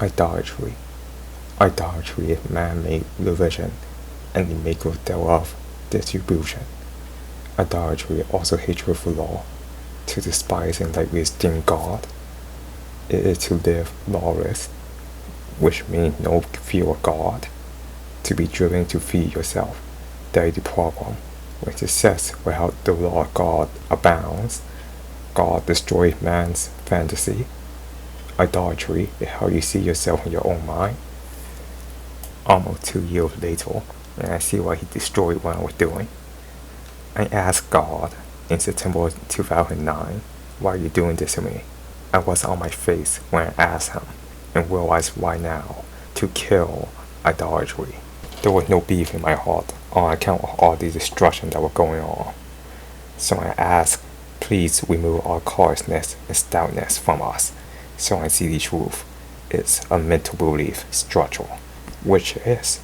Idolatry. Idolatry is man-made religion, and the maker thereof distribution. Idolatry is also hatred for law, to despise and lightly esteem God. It is to live lawless, which means no fear of God, to be driven to feed yourself. That is the problem. When success without the law of God abounds, God destroys man's fantasy. Idolatry is how you see yourself in your own mind. Almost 2 years later, and I see what he destroyed what I was doing. I asked God in September 2009, why are you doing this to me? I was on my face when I asked him, and realized why now, to kill idolatry. There was no beef in my heart on account of all the destruction that was going on. So I asked, please remove all coarseness and stoutness from us, so I see the truth. It's a mental belief structure, which is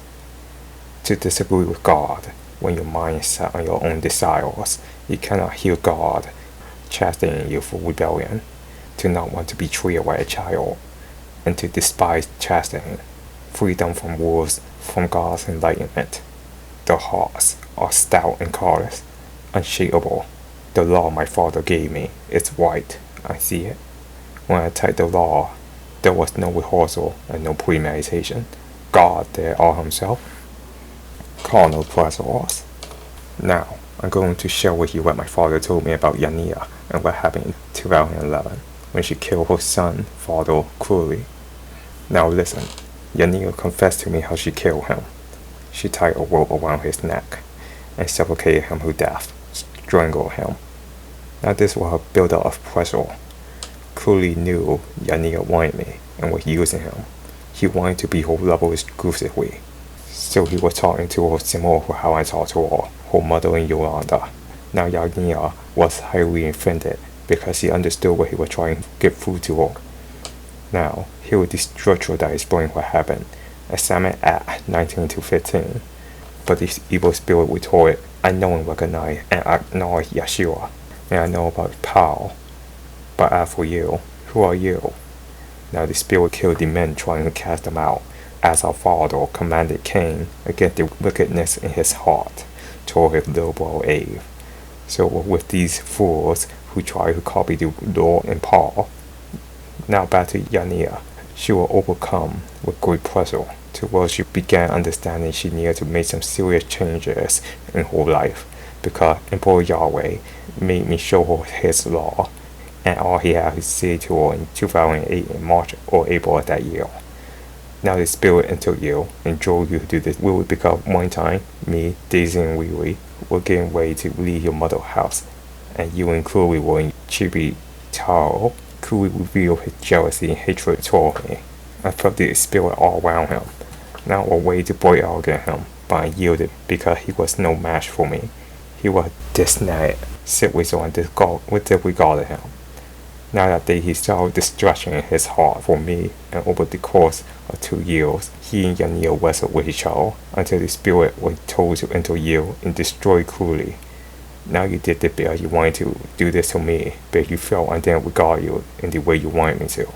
to disagree with God. When your mind is set on your own desires, you cannot hear God chastening you for rebellion, to not want to be treated like a child, and to despise chastening, freedom from wolves, from God's enlightenment. The hearts are stout and callous, unshakable. The law my Father gave me is white. I see it. When I typed the law, there was no rehearsal and no premeditation. God did all himself. Carnal pleasures. Now, I'm going to share with you what my father told me about Yania and what happened in 2011 when she killed her son, father, cruelly. Now listen, Yania confessed to me how she killed him. She tied a rope around his neck and suffocated him to death, strangled him. Now this was a buildup of pressure. Cruelly knew Yania wanted me and was using him. He wanted to be her lover exclusively. So he was talking to her similar to how I talked to her mother in Yolanda. Now Yania was highly offended because he understood what he was trying to get through to her. Now, here is the structure that explains what happened. Assignment Act 19 to 15. But the evil spirit retorted, I know and recognize and acknowledge Yeshua, and I know about power. But as for you, who are you? Now the spirit killed the men trying to cast them out, as our father commanded Cain against the wickedness in his heart toward his little brother Abe. So with these fools who try to copy the law and Paul, now back to Yania. She will overcome with great pressure till she began understanding she needed to make some serious changes in her life, because Emperor Yahweh made me show her his law, and all he had to say to her in 2008 in March or April of that year. Now the spirit entered you and drove you to do this. We would become one time, me, Daisy, and Wee were getting ready to leave your mother's house, and you and Chloe were in Chibi Taro. Chloe revealed his jealousy and hatred toward me. I felt the spirit all around him. Now a way to break out against him, but I yielded because he was no match for me. He was dismayed, sick with disregarded him. Now that day he saw destruction in his heart for me, and over the course of 2 years, he and Yania wrestled with each other until the spirit was told to enter you and destroy cruelly. Now you did the best you wanted to do this to me, but you felt I didn't regard you in the way you wanted me to.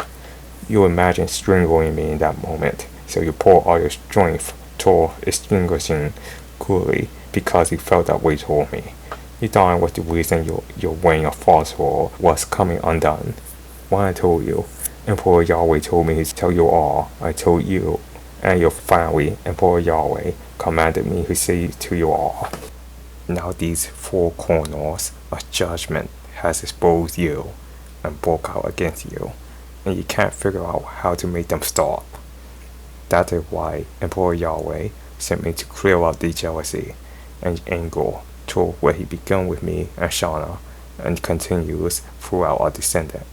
You imagined strangling me in that moment, so you poured all your strength toward extinguishing cruelly because you felt that way toward me. You thought I was the reason your reign of falsehood was coming undone. When I told you, Emperor Yahweh told me to tell you all, I told you, and your family, Emperor Yahweh, commanded me to say to you all. Now these four corners of judgment has exposed you and broke out against you, and you can't figure out how to make them stop. That is why Emperor Yahweh sent me to clear out the jealousy and anger toward what he began with me and Shauna, and continues throughout our descendant.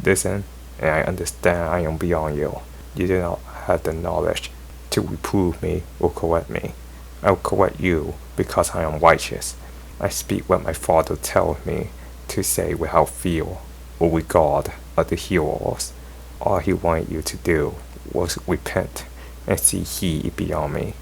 Listen, and I understand I am beyond you. You do not have the knowledge to reprove me or correct me. I will correct you because I am righteous. I speak what my Father tells me to say without fear or regard of the hearers. All he wanted you to do was repent and see he beyond me.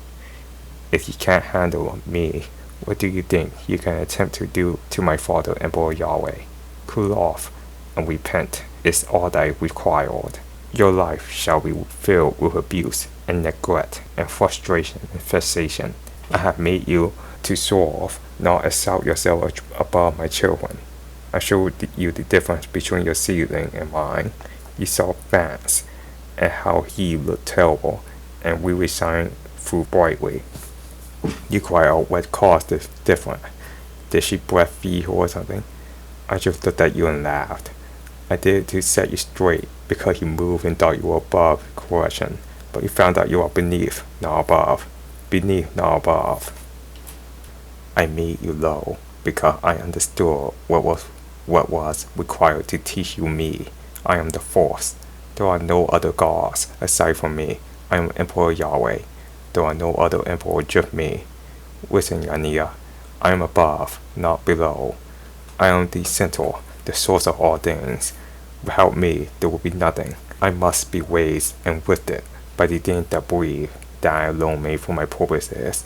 If you can't handle me, what do you think you can attempt to do to my Father, Emperor Yahweh? Cool off and repent is all that is required. Your life shall be filled with abuse and neglect and frustration and vexation. I have made you to soar, not exalt yourself above my children. I showed you the difference between your seedling and mine. You saw fans and how he looked terrible, and we will shine through brightly. You cry out what caused this difference. Did she breastfeed you or something? I just looked at you and laughed. I did it to set you straight because you moved and thought you were above correction, but you found out you are beneath, not above. Beneath, not above. I made you low because I understood what was required to teach you me. I am the force. There are no other gods aside from me. I am Emperor Yahweh. There are no other emperor just me. Listen, Yania, I am above, not below. I am the center, the source of all things. Without me, there will be nothing. I must be raised and lifted by the things that breathe, that I alone made for my purposes.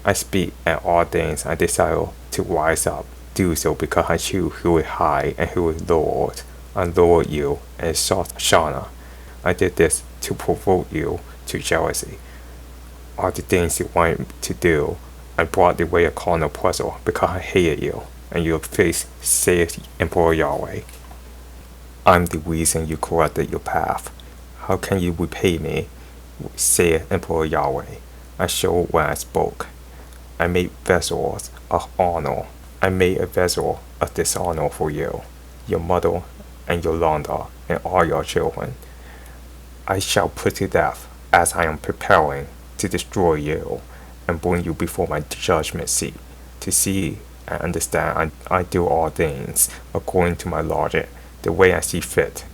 I speak, and all things I desire to rise up. Do so because I choose who is high and who is lowered. I lowered you and exalt Shana. I did this to provoke you to jealousy. All the things you wanted to do, I brought the way of carnal pleasure because I hated you, and your face saith Emperor Yahweh. I'm the reason you corrupted your path. How can you repay me, saith Emperor Yahweh? I showed when I spoke. I made vessels of honor. I made a vessel of dishonor for you, your mother and Yolanda, and all your children. I shall put to death as I am preparing to destroy you and bring you before my judgment seat to see and understand I do all things according to my logic, the way I see fit.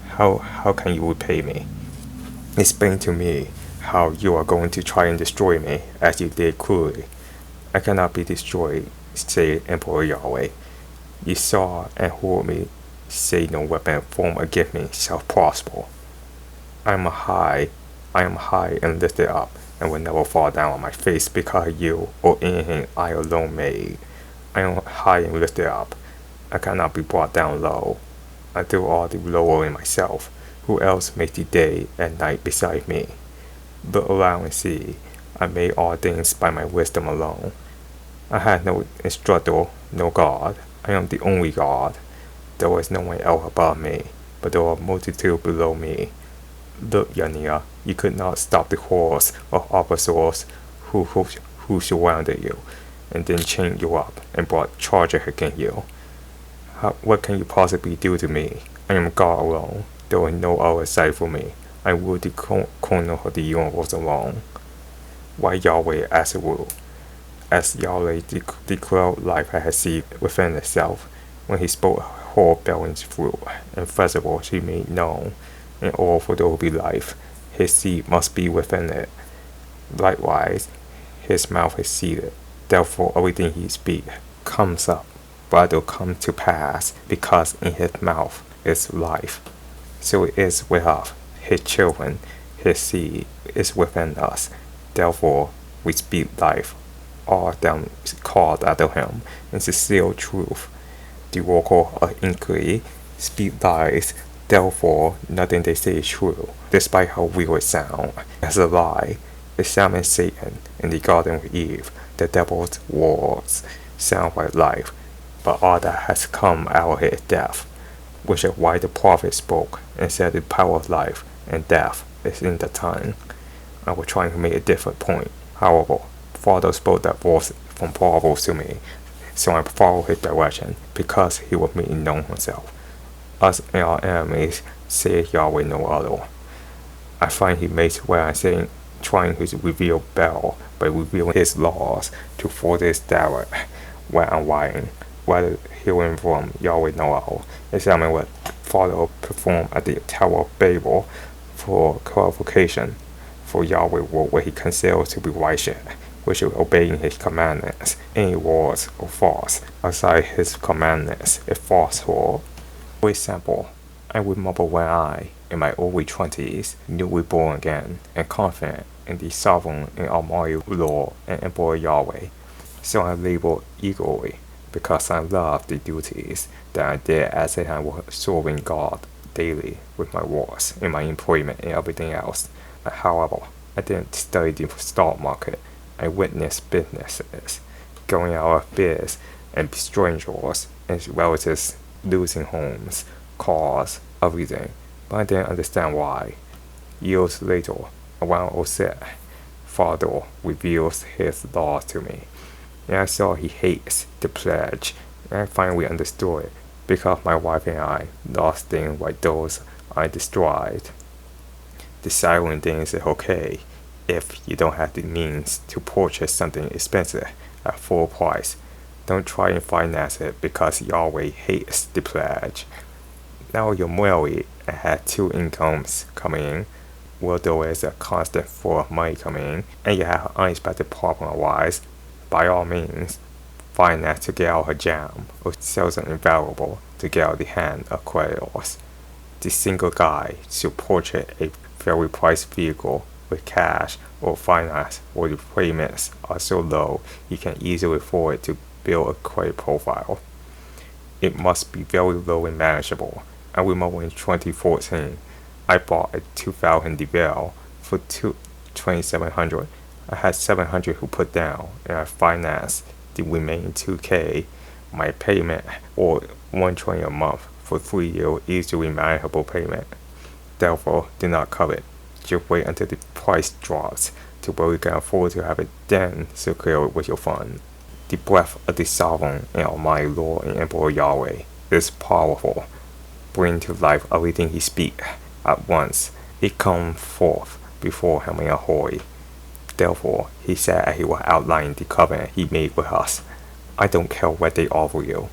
How can you repay me? Explain to me how you are going to try and destroy me as you did cruelly. I cannot be destroyed, said Emperor Yahweh. You saw and heard me say no weapon formed against me shall prosper. I am high and lifted up, and will never fall down on my face because of you or anything I alone made. I am high and lifted up. I cannot be brought down low. I do all the lowering myself. Who else makes the day and night beside me? Look around and see. I made all things by my wisdom alone. I had no instructor, no God. I am the only God. There is no one else above me, but there are multitude below me. Look, Yania, you could not stop the hordes of officers who surrounded you, and then chained you up and brought charges against you. What can you possibly do to me? I am God alone. There is no other side for me. I rule the corner of the universe alone. Why Yahweh as a rule? As Yahweh declared life has seed within itself, when he spoke whole bearing fruit and festivals he made known, in order for there will be life, his seed must be within it. Likewise, his mouth is seated, therefore everything he speaks comes up, but it will come to pass, because in his mouth is life. So it is with us, his children, his seed is within us. Therefore, we speak life, all of them called after him, in sincere truth. The worker of inquiry speak lies, therefore nothing they say is true, despite how real it sounds. As a lie, it sounds in Satan in the Garden with Eve. The devil's words sound like life, but all that has come out of it is death, which is why the prophet spoke and said the power of life and death is in the tongue. I was trying to make a different point. However, Father spoke that voice from Proverbs to me, so I followed his direction because he was making known himself. Us and our enemies, saith Yahweh no other. I find he makes what I'm saying, trying to reveal Baal by revealing his laws to further his direct what I'm writing, rather hearing from Yahweh no other. Examine what Father performed at the Tower of Babel for clarification. For Yahweh wrote what he considers to be righteous, which is obeying his commandments. Any words or false outside his commandments is falsehood. For example, I remember when I, in my early 20s, newly born again and confident in the sovereign and almighty Lord and Emperor Yahweh. So I labored eagerly because I loved the duties that I did as if I was serving God daily with my works in my employment and everything else. However, I didn't study the stock market. I witnessed businesses going out of biz and destroying yours, as well as losing homes, cars, everything. But I didn't understand why. Years later, around 06, Father reveals his law to me. And I saw he hates the pledge, and I finally understood it, because my wife and I lost things like those I destroyed. Deciding things is okay if you don't have the means to purchase something expensive at full price. Don't try and finance it because Yahweh hates the pledge. Now you're married and have 2 incomes coming in, where there is a constant flow of money coming in, and you have unexpected problem arise. By all means, finance to get out of jam, or sell something valuable to get out of the hand of creditors. The single guy should purchase a very priced vehicle with cash or finance where the payments are so low you can easily afford to build a credit profile. It must be very low and manageable. I remember in 2014, I bought a 2000 DeVille for $2,700. I had $700 who put down, and I financed the remaining $2,000. My payment or $120 a month for 3 years easily manageable payment. Therefore, do not covet. Just wait until the price drops to where you can afford to have it then secured with your fund. The breath of the sovereign and almighty Lord and Emperor Yahweh is powerful. Bring to life everything he speaks at once. It comes forth before him in a hurry. Therefore, he said he will outline the covenant he made with us. I don't care what they offer you.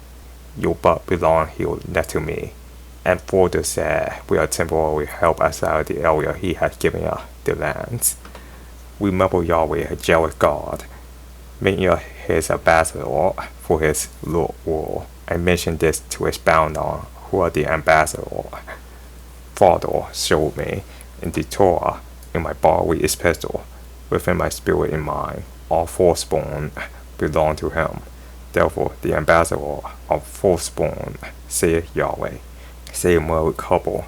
Your butt belong here not to me. And further said, we are temporarily help outside of the area he has given us, the lands. Remember Yahweh, a jealous God. Make you his ambassador for his Lord world. I mentioned this to expound on who are the ambassador. Father showed me in the Torah, in my bodily epistle, within my spirit and mind, all firstborn belong to him. Therefore, the ambassador of firstborn, saith Yahweh, say a married couple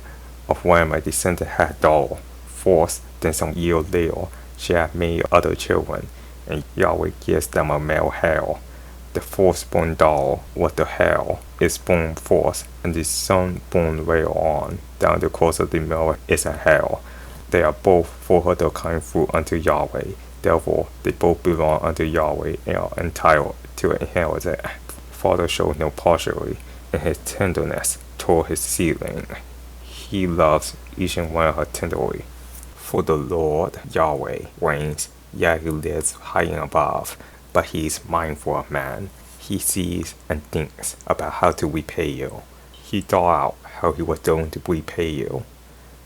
of one of my descendants had daughter, first, then some years later, she had made other children, and Yahweh gives them a male heir. The firstborn daughter was the heir, is born first, and the son born later on, down the course of the marriage is a heir. They are both for the kind fruit unto Yahweh. Therefore, they both belong unto Yahweh and are entitled to inherit it. Father showed no partiality in his tenderness toward his seedling. He loves each and one of her tenderly. For the Lord Yahweh reigns, yet he lives high and above, but he is mindful of man. He sees and thinks about how to repay you. He thought out how he was going to repay you.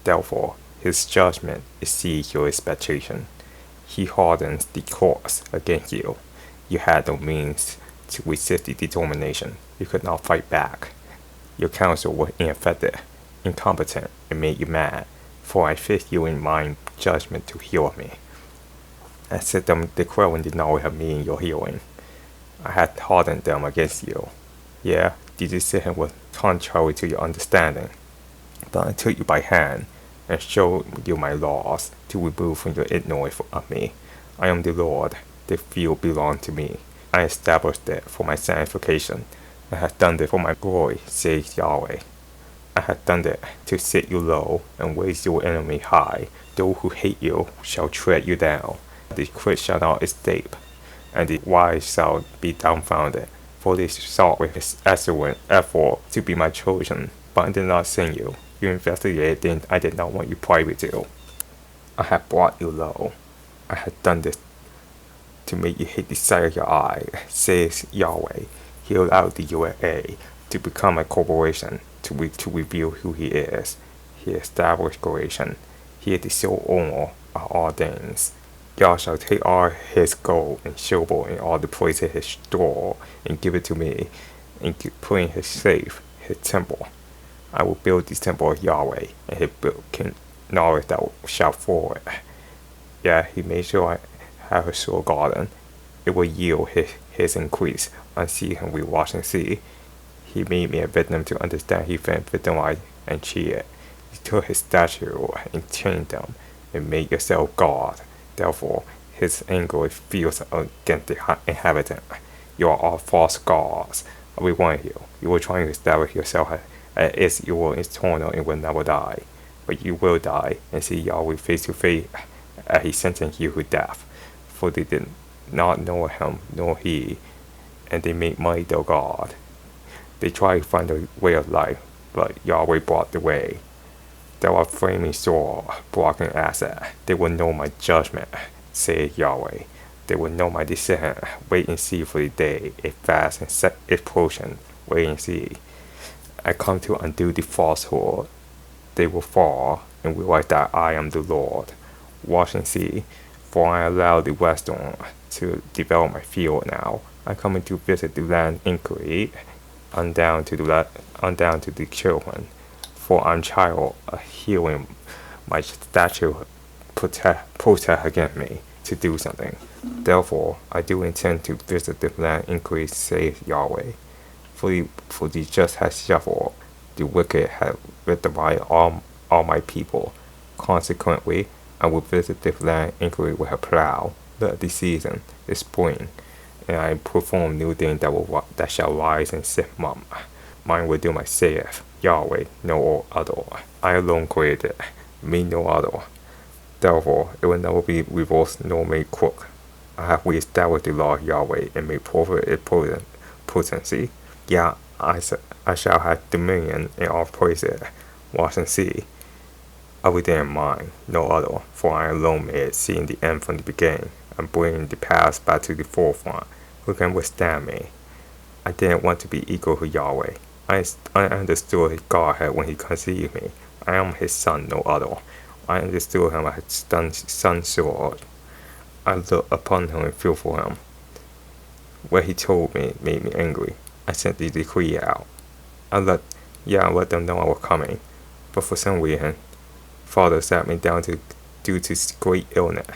Therefore, his judgment exceeds your expectation. He hardens the course against you. You had no means to resist the determination. You could not fight back. Your counsel was ineffective, incompetent, and made you mad, for I fixed you in my judgment to heal me. I set them declaring the knowledge of me in your healing. I had hardened them against you. Yeah, the decision was contrary to your understanding. But I took you by hand and showed you my laws to remove from your ignorance of me. I am the Lord. The field belongs to me. I established it for my sanctification. I have done it for my glory, says Yahweh. I have done it to set you low and raise your enemy high. Those who hate you shall tread you down. The quick shall not escape, and the wise shall be dumbfounded. For they sought with his excellent effort to be my chosen, but I did not send you. You investigated things I did not want you private to. I have brought you low. I have done this to make you hate the sight of your eye, says Yahweh. He allowed the USA to become a corporation to reveal who he is. He established creation. He is the sole owner of all things. Yah shall take all his gold and silver and all the places his store and give it to me, and put in his safe, his temple. I will build the temple of Yahweh, and his building knowledge that shall for it. Yeah, he made sure I have a sure garden. It will yield his increase, unceasingly watch and see. He made me a victim to understand he found victimized and cheated. You took his statue and chained them, and made yourself God. Therefore, his anger feels against the inhabitant. You are all false gods, every one of you. You were trying to establish yourself as you were eternal and will never die. But you will die and see Yahweh face to face as he sentenced you to death. For they did not know him, nor he, and they made money their God. They tried to find a way of life, but Yahweh brought the way. Thou art flaming sword, blocking asset. They will know my judgment, saith Yahweh. They will know my decision. Wait and see for the day, a fast and set explosion. Wait and see. I come to undo the falsehood. They will fall and realize that I am the Lord. Watch and see, for I allow the Western to develop my field now. I come in to visit the land inquiry, undown to the children. For I'm child, healing my statue protest against me to do something. Therefore, I do intend to visit the land inquiry, saith Yahweh. For the just has shuffled, the wicked have victimized all my people. Consequently, I will visit the land inquiry with a plow. The season is spring, and I perform new things that shall rise and set up. Mine will do my saith Yahweh, no other. I alone created, me no other. Therefore, it will never be reversed nor made crooked. I have reestablished the law of Yahweh and made perfect its potency. Yeah, I shall have dominion in all places. Watch and see. Everything in mine, no other, for I alone made it, seeing the end from the beginning, and bringing the past back to the forefront. Who can withstand me? I didn't want to be equal to Yahweh. I understood his Godhead when he conceived me. I am his son, no other. I understood him as his son's sword. I looked upon him and feel for him. What he told me made me angry. I sent the decree out. I let them know I was coming. But for some reason, Father sat me down due to great illness.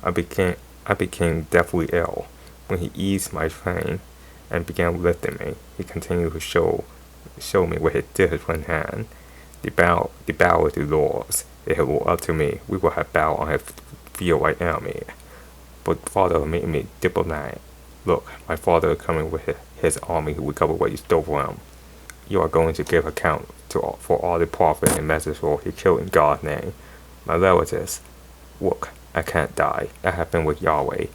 I became deathly ill. When he eased my pain and began lifting me, he continued to show me with his disciplined hand. The bow of the Lord's. If it were up to me, we would have bowed on his field like enemy. But Father made me diplomatic. Look, my father is coming with his army to recover what you stole from him. You are going to give account for all the prophets and messengers he killed in God's name. My relatives, look, I can't die. I have been with Yahweh,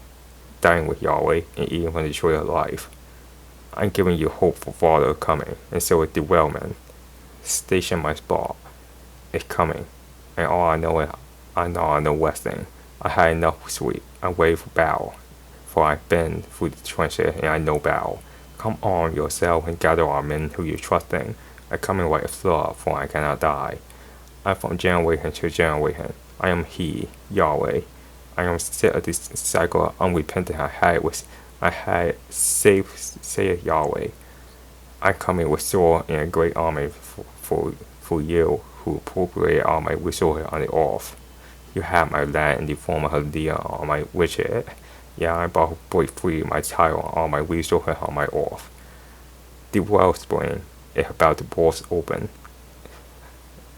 dying with Yahweh, and eating from the tree of life. I'm giving you hope for Father coming, and so is the well-man. Station my spot. It's coming, and all I know Westing. I had enough sweet. I wait for battle, for I've been through the trenches and I know battle. Come on yourself and gather our men who you trust in. I come in like a flood, for I cannot die. I from generation to generation. I am He, Yahweh. I am sick of this cycle of unrepentant I had saith Yahweh. I come in with sword and a great army for you who appropriate all my resources on the earth. You have my land in the form of Hallelujah on my riches. Yeah, I brought free my child on all my resources on my earth. The wellspring is about to burst open,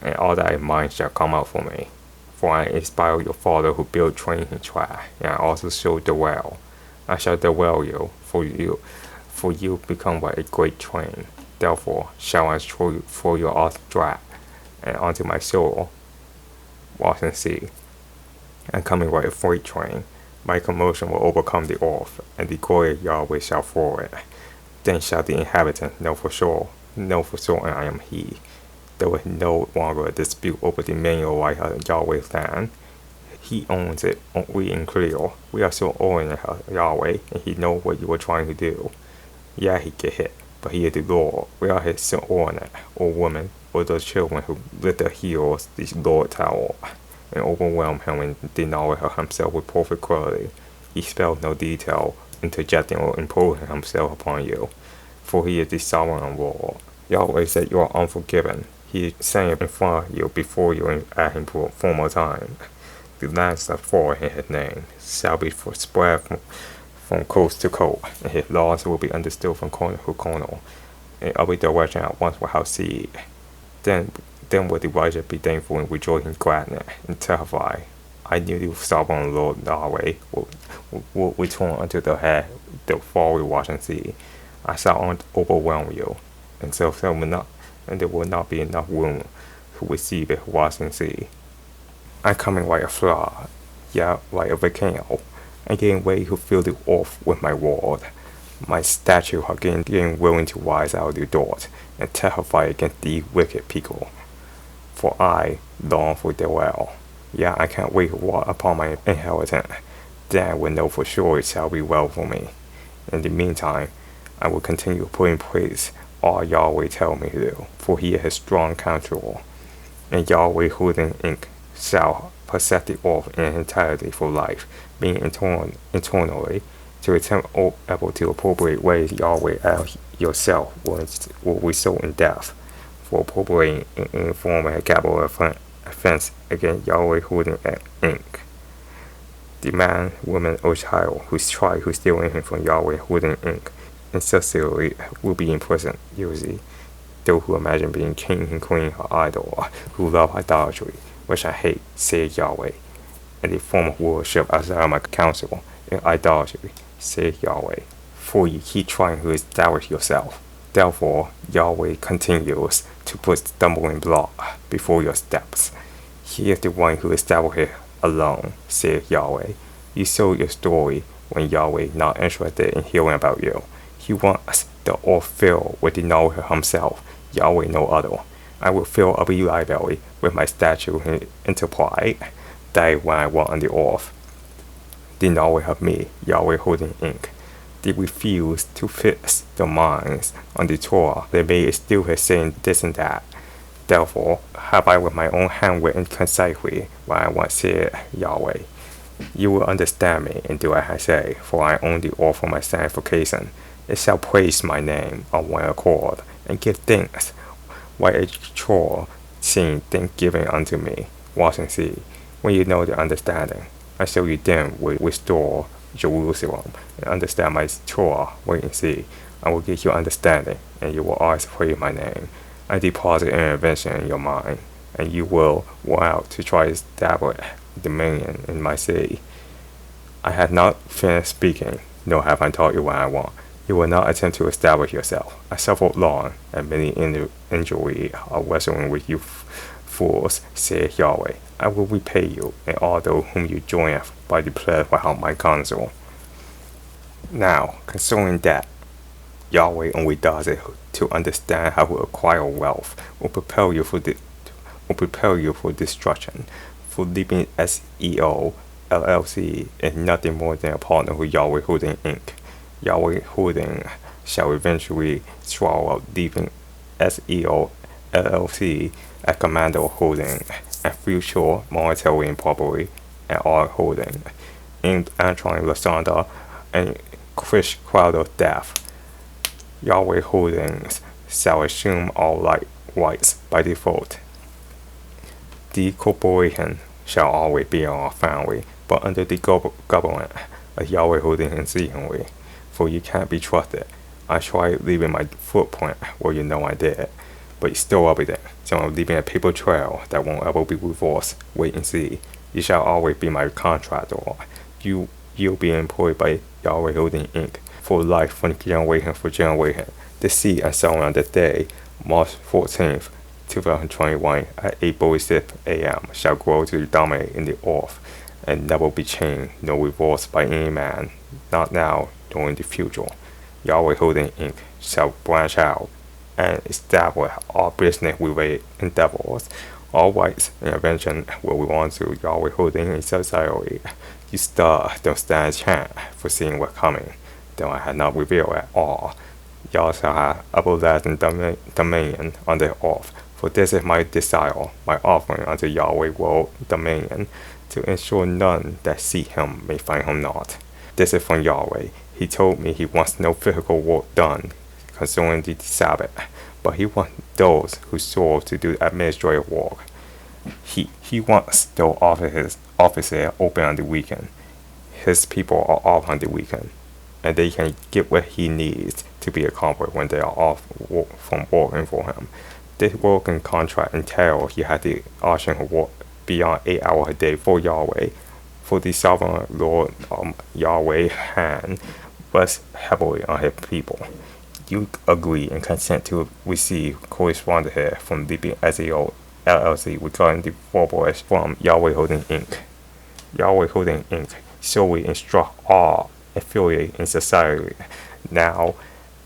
and all that in mind shall come out for me. For I inspire your father who built train and track, and I also show the well. I shall dwell you, for you become like a great train. Therefore shall I throw your off track, and onto my soul. Watch and see. I'm coming like a freight train. My commotion will overcome the earth, and the glory of Yahweh shall fill it. Then shall the inhabitant know for sure I am He. There is no longer a dispute over the manual right of Yahweh's land. He owns it, we in clear. We are still owning Yahweh, and He knows what you are trying to do. Yeah, He get hit, but He is the Lord. We are His subordinate, or women, or those children who lift their heels the Lord tower, and overwhelm Him and deny Himself with perfect quality. He spares no detail, interjecting or imposing Himself upon you, for He is the sovereign Lord. Yahweh said you are unforgiven. He is saying in front of you, before you, at Him for former time. The lands that fall in His name shall be spread from coast to coast, and His laws will be understood from corner to corner, in every direction at once without seed. Then Then will the righteous be thankful and rejoice in gladness and testify. I knew the sovereign Lord Yahweh will return unto the head the far watching sea. I shall overwhelm you, and so there will not be enough room to receive it watching sea. I'm coming like a flood, yeah, like a volcano. I'm getting ready to fill the earth with my word. My statue are getting willing to rise out of the dirt and terrify against the wicked people. For I long for their well. Yeah, I can't wait to walk upon my inheritance. Then I will know for sure it shall be well for me. In the meantime, I will continue to put in place all Yahweh tell me to do, for he is a strong counselor. And Yahweh holding ink shall possess the earth in entirety for life, being internally to attempt able to appropriate ways Yahweh as yourself will result in death. For appropriating in form of a capital offense against Yahweh holding ink. The man, woman, or child whose tried who steal anything from Yahweh holding ink incessantly will be in prison, usually. Those who imagine being king and queen are idol, who love idolatry, which I hate, saith Yahweh, and the form of worship outside of my counsel in idolatry, saith Yahweh. For you keep trying to establish yourself. Therefore, Yahweh continues to put stumbling block before your steps. He is the one who established alone, saith Yahweh. You sold your story when Yahweh not interested in hearing about you. He wants the earth filled with the knowledge of himself, Yahweh no other. I will fill up your library with my statue and enterprise. That is when I want on the earth. The knowledge of me, Yahweh holding ink. They refuse to fix their minds on the Torah. They may still have saying this and that. Therefore, have I with my own hand written concisely what I once said, Yahweh. You will understand me and do as I say, for I own the earth for my sanctification. It shall praise my name on one accord, and give thanks, while a chore sing thanksgiving unto me. Watch and see, when you know the understanding. I shall you then will restore Jerusalem, and understand my Torah. Wait and see. I will give you understanding, and you will always praise my name. I deposit an invention in your mind, and you will go out to try to establish dominion in my city. I have not finished speaking, nor have I taught you what I want. You will not attempt to establish yourself. I suffered long, and many injuries are wrestling with you fools, saith Yahweh. I will repay you, and all those whom you join by the pledge without my counsel. Now, concerning that, Yahweh only does it to understand how to acquire wealth, will prepare you for destruction. For leaving SEO, LLC is nothing more than a partner with Yahweh holding ink. Yahweh holding shall eventually swallow up leaving SEO, LLC as commander holding and future monetary improperly and all holding. In Antron Lasanda and Krish Crowder death. Yahweh Holdings shall assume all rights by default. The corporation shall always be in our family, but under the government of Yahweh Holdings exceedingly, for you can't be trusted. I tried leaving my footprint where you know I did, but it's still up there, so I'm leaving a paper trail that won't ever be reversed. Wait and see. You shall always be my contractor. You'll be employed by Yahweh Holding Inc. for life from generation for generation. The seed and so on the day, March 14th, 2021 at 8:46 a.m. shall grow to dominate in the earth and never be changed nor reversed by any man, not now nor in the future. Yahweh Holding Inc. shall branch out and establish all business-related endeavors. All rights and invention will belong to Yahweh Holding in society. You don't stand a chance for seeing what's coming, though I had not revealed at all. Y'all shall have everlasting dominion on the earth, for this is my desire, my offering unto Yahweh world dominion, to ensure none that seek him may find him not. This is from Yahweh. He told me he wants no physical work done concerning the Sabbath, but he wants those who serve to do administrative work. He wants those offices open on the weekend. His people are off on the weekend, and they can get what he needs to be accomplished when they are off from working for him. This working contract entailed he had to usher work beyond 8 hours a day for Yahweh. For the sovereign Lord Yahweh hand rests heavily on his people. You agree and consent to receive correspondence here from Leaping Ezekiel LLC regarding the forbearance from Yahweh Holding Inc. Yahweh Holding Inc. solely instruct all affiliates in society now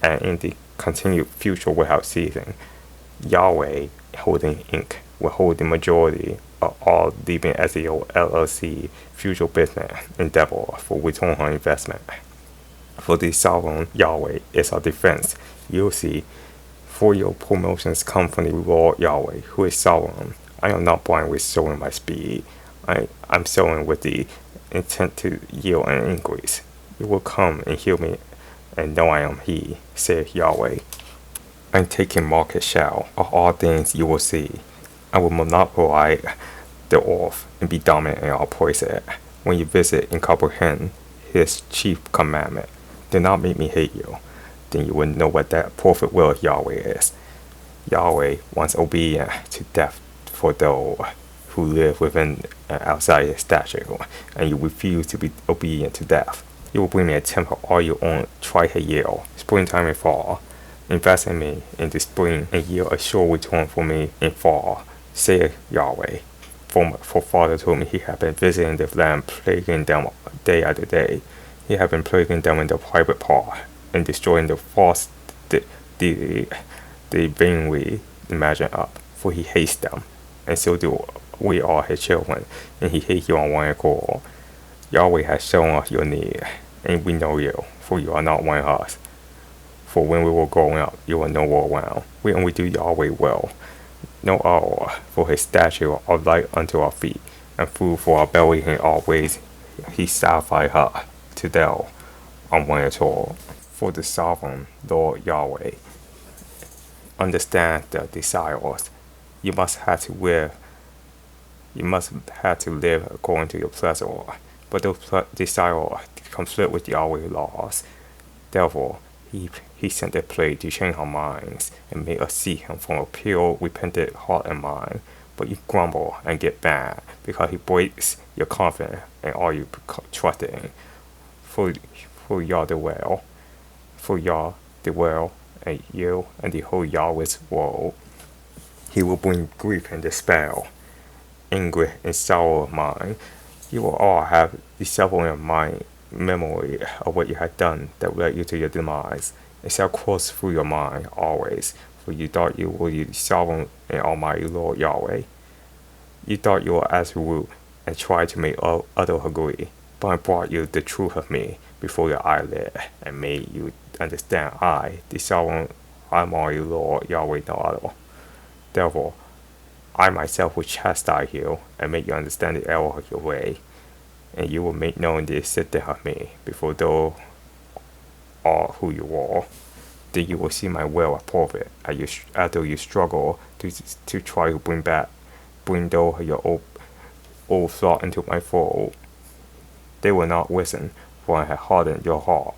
and in the continued future without ceasing. Yahweh Holding Inc. will hold the majority of all Leaping Ezekiel LLC future business endeavor for return on investment. For the sovereign Yahweh is our defense. You'll see, for your promotions come from the Lord Yahweh, who is sovereign. I am not blind with sowing my speed. I'm sowing with the intent to yield an increase. You will come and heal me, and know I am He, saith Yahweh. I'm taking market share of all things you will see. I will monopolize the earth and be dominant in all places. When you visit and comprehend His chief commandment, do not make me hate you. Then you will know what that perfect will of Yahweh is. Yahweh wants obedience to death for those who live within and outside His statute, and you refuse to be obedient to death. You will bring me a tenth of all you own twice a year, springtime and fall. Invest in me in the spring and yield a sure return for me in fall, saith Yahweh. For Father told me he had been visiting the land, plaguing them day after day. He had been plaguing them in the private part and destroying the false they vainly imagine up, for he hates them, and so do we all his children, and he hates you on one accord. Yahweh has shown us your need, and we know you, for you are not one of us. For when we were growing up, you were nowhere around. We only do Yahweh well. No hour, for his statue are light unto our feet, and food for our belly in all ways. He satisfied her to thou on one at all. For the sovereign Lord Yahweh understand the desires. You must have to live according to your pleasure, but those desires conflict with Yahweh's laws. Therefore, he sent a plague to change our minds and make us see him from a pure, repentant heart and mind. But you grumble and get mad because he breaks your confidence and all you trust in. For Yah the well, and you and the whole Yahweh's world. He will bring grief and despair, anguish and sorrow of mind. You will all have the suffering mind memory of what you had done that led you to your demise. It shall course through your mind always, for you thought you were the sovereign and almighty Lord Yahweh. You thought you were absolute and tried to make others agree, but I brought you the truth of me before your eyelid and made you understand I, the sovereign almighty Lord Yahweh, no other. Therefore, I myself will chastise you and make you understand the error of your way, and you will make known the existence of me before those are who you are. Then you will see my will of profit after you struggle to try to bring those your old thought into my fold. They will not listen, for I have hardened your heart,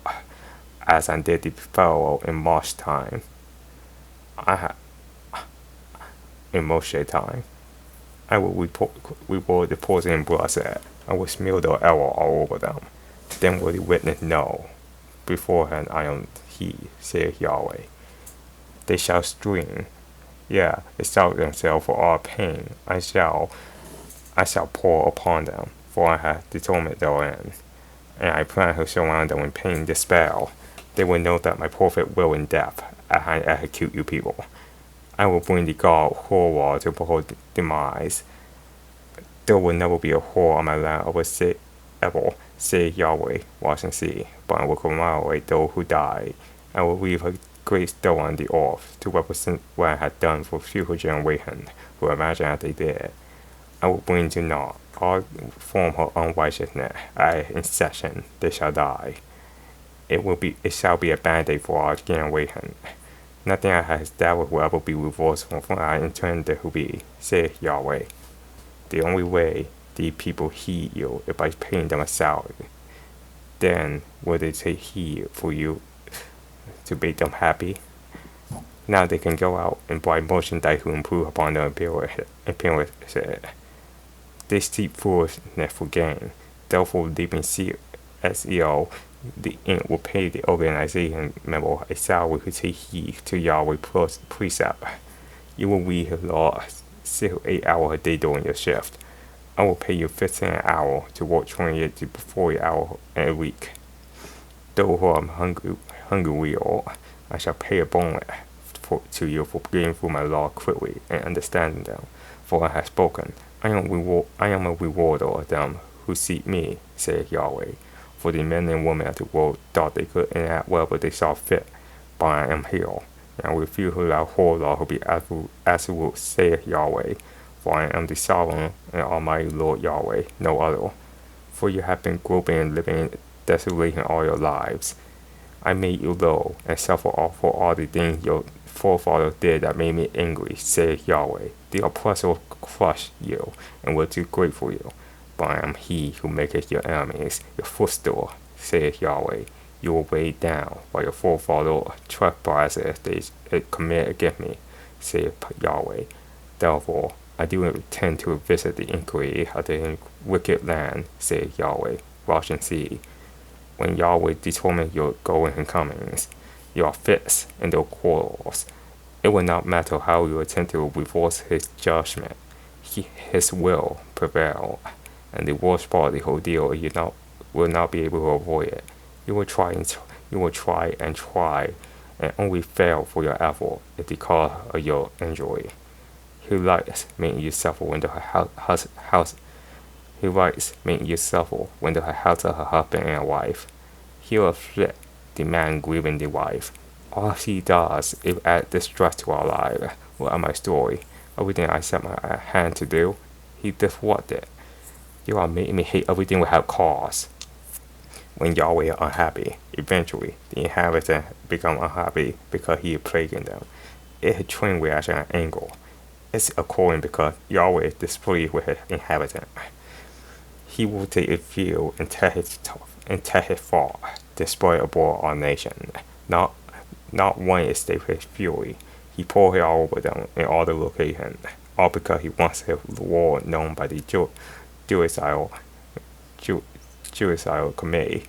as I did the Pharaoh in Moshe time. In Moshe time, I will reward the poison and bloodshed. I will smear the error all over them. Then will the witness know beforehand I am He, saith Yahweh. They shall stream, exalt themselves for all pain. I shall pour upon them, for I have determined their end, and I plan to surround them in pain and despair. They will know that my perfect will in death I execute you people. I will bring the God horror to behold demise. There will never be a whore on my land ever, say Yahweh, watch and see, but I will commemorate those who died. I will leave a great stone on the earth to represent what I had done for future generations who imagine as they did. I will bring to naught all form of unrighteousness. At inception they shall die. It shall be a band-aid for our generation. Nothing I have established will ever be reversed from what I intended to be, saith Yahweh. The only way the people heed you is by paying them a salary. Then will they take heed for you to make them happy? Now they can go out and buy merchandise to improve upon their appearance. They seek foolishness for gain. Therefore, leaving CSEO, the ink will pay the organization member a salary to take heed to Yahweh precept. You will read his law 6 or 8 hours a day during your shift. I will pay you 15 an hour to work 28 to 40 hours a week. Those who are hungry, or I shall pay a bonus to you for getting through my law quickly and understanding them. For I have spoken. I am a rewarder of them who seek me, saith Yahweh. For the men and women of the world thought they could enact whatever they saw fit, but I am here. And I refuse to allow whole law to be absolute, saith Yahweh. For I am the sovereign and almighty Lord Yahweh, no other. For you have been groping and living in desolation all your lives. I made you low and suffer for all the things your forefathers did that made me angry, saith Yahweh. The oppressor will crush you and will do great for you. But I am he who maketh your enemies your footstool, saith Yahweh. You will weigh down by your forefathers' trespasses they commit against me, saith Yahweh. Therefore, I do intend to visit the iniquity of the wicked land, saith Yahweh. Watch and see. When Yahweh determines your goings and comings, your fits and your quarrels, it will not matter how you attempt to reverse his judgment. His will prevail, and the worst part of the whole deal is will not be able to avoid it. You will try and try, and only fail for your effort at the cost of your injury. He likes making you suffer when the house. He likes making you suffer when the house of her husband and wife. He will afflict the man grieving the wife. All he does is add distress to our lives. What am my story? Everything I set my hand to do, he thwarted it. You are making me hate everything without cause. When Yahweh is unhappy, eventually the inhabitants become unhappy because he is plaguing them. It's a chain reaction and anger. It's occurring because Yahweh is displeased with his inhabitants. He will take his field and tear his fall, destroy abroad our nation. Not one escape his fury. He poured it all over them in all the locations, all because he wants his war known by the Jewish committee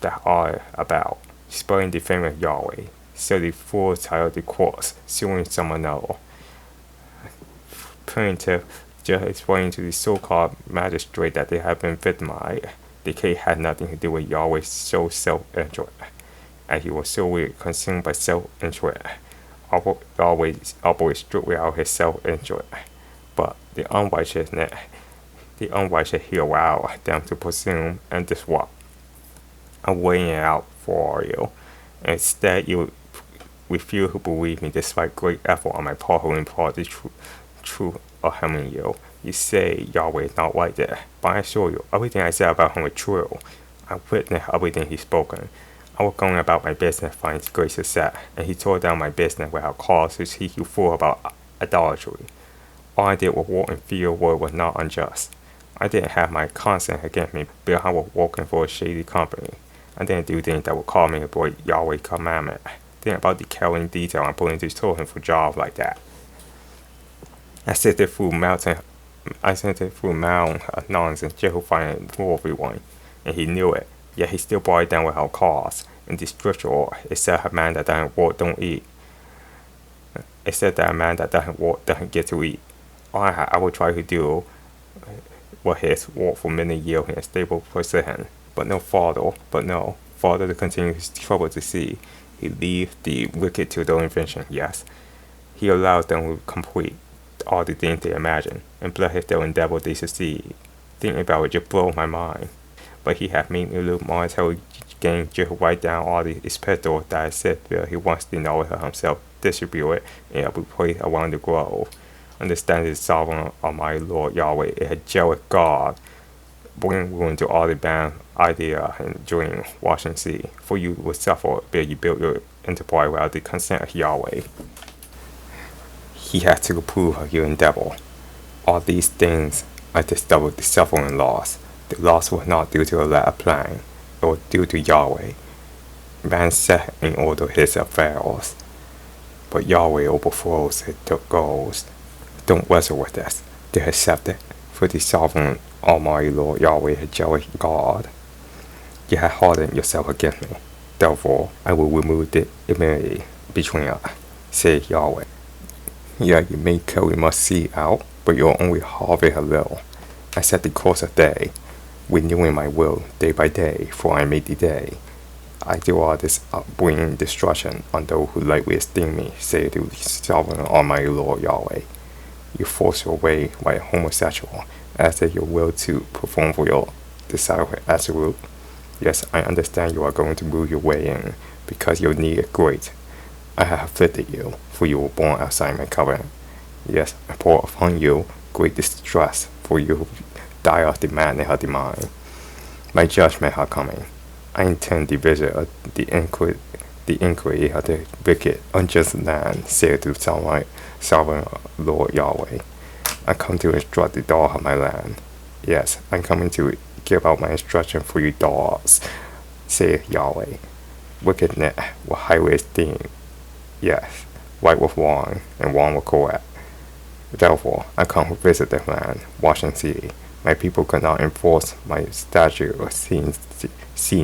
that are about spreading the fame of Yahweh. So the fools titled the courts, suing someone else. Plaintiff just explained to the so-called magistrate that they have been victimized. The case had nothing to do with Yahweh's self-interest, and he was solely consumed by self-interest. Always strictly out his self-interest. But the unrighteous he allowed them to presume and disrupt. I'm weighing it out for you. Instead, you refuse to believe me despite great effort on my part to impart the truth of him in you. You say Yahweh is not like that, but I assure you, everything I said about him is true. I witnessed everything he's spoken. I was going about my business finding great success, and he tore down my business without cause to seek you fool about idolatry. All I did was walk and feel word was not unjust. I didn't have my conscience against me because I was working for a shady company. I didn't do things that would cause me to break Yahweh's commandment. Think about the carrying detail I'm putting to children for jobs like that. I sent it through mountain of nonsense just to find everyone, and he knew it. Yet he still brought it down without cause. In the scripture, it said a man that doesn't work don't eat. It said that a man that doesn't work doesn't get to eat. All I would try to do was his work for many years in a stable position, but no, Father to continue his trouble to see. He leaves the wicked to their invention, yes. He allows them to complete all the things they imagine, and blesses their endeavor they succeed. Thinking about it just blows my mind. But he has made me look monetary gain just write down all the expenses that I said there. He wants the knowledge of himself, distribute it in every place around the globe. Understand the sovereign of my Lord Yahweh is a jealous God. Bring ruin to all the bad idea and dream, watch and see. For you will suffer because you build your enterprise without the consent of Yahweh. He has to approve of your endeavor. All these things are discovered the suffering loss. The loss was not due to a lack of plan, it was due to Yahweh. Man set in order his affairs. but Yahweh overflows the goals. Don't wrestle with this. To accept it, for the sovereign Almighty Lord Yahweh is jealous God. You have hardened yourself against me. Therefore, I will remove the enmity between us, says Yahweh. Yeah, you may carry much seed out, but you'll only harvest a little. I set the course of day, renewing my will day by day, for I made the day. I do all this bringing destruction on those who lightly esteem me, say the sovereign Almighty Lord Yahweh. You force your way like a homosexual, as if your will to perform for your desire absolute. Yes, I understand you are going to move your way in, because your need is great. I have afflicted you, for you were born outside my covenant. Yes, I pour upon you great distress, for you die of the madness of the mind. My judgment are coming. I intend the visit of the inquiry of the wicked, unjust land, said to sovereign Lord Yahweh. I come to instruct the dogs of my land. Yes, I'm coming to give out my instruction for you dogs, saith Yahweh. Wickedness will highly esteem. Yes, right with wrong, and wrong with correct. Therefore, I come to visit the land, watch and see. My people could not enforce my statute of seeing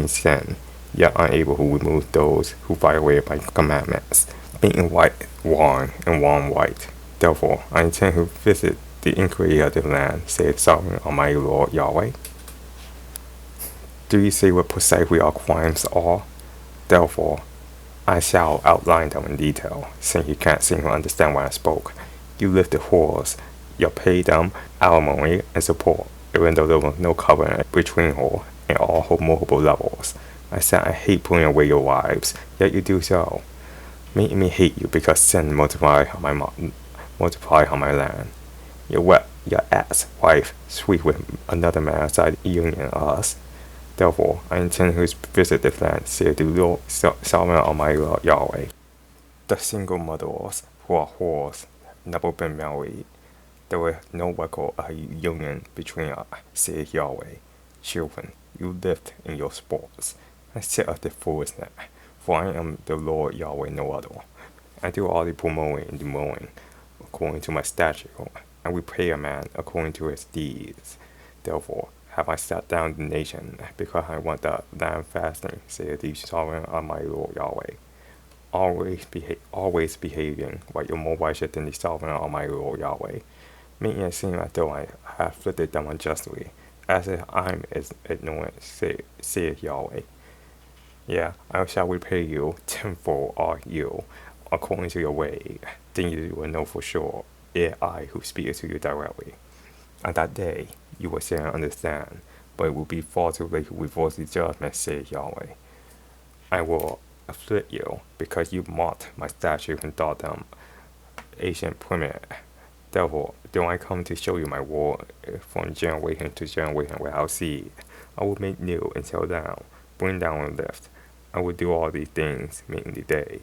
sin, yet unable to remove those who violate my commandments, making right wrong and wrong right. Therefore, I intend to visit the inquiry of the land, saith sovereign Almighty Lord Yahweh. Do you see what precisely our crimes are? Therefore, I shall outline them in detail, since you can't seem to understand what I spoke. You lifted whores, you paid them alimony and support, even though there was no covenant between her and all her multiple levels. I said I hate putting away your wives, yet you do so, making me hate you because sin multiplied on my land. Your ex-wife sleep with another man outside the union of us. Therefore, I intend to visit the land, saith the Lord, sovereign Almighty Lord Yahweh. The single mothers who are whores never been married. There is no record of a union between us, saith Yahweh. Children, you lived in your sports. I sit of the foolishness, for I am the Lord Yahweh, no other. I do all the promoting and the mowing, according to my statute, and repay a man according to his deeds. Therefore, have I sat down the nation, because I want the land fasting, saith the sovereign Almighty Lord Yahweh. Always behaving like you're more righteous than the sovereign Almighty Lord Yahweh, making it seem as though I have afflicted them unjustly, as if I'm ignorant, saith Yahweh. Yeah, I shall repay you tenfold all you, according to your way. Then you will know for sure, it is I who speaks to you directly. On that day, you will say and understand, but it will be far too late to reverse the judgment, saith Yahweh. I will afflict you, because you mocked my statutes and thought them ancient primitive. Therefore, do I come to show you my word from generation to generation without seed. I will make new and tear down, bring down and lift. I will do all these things, making the day.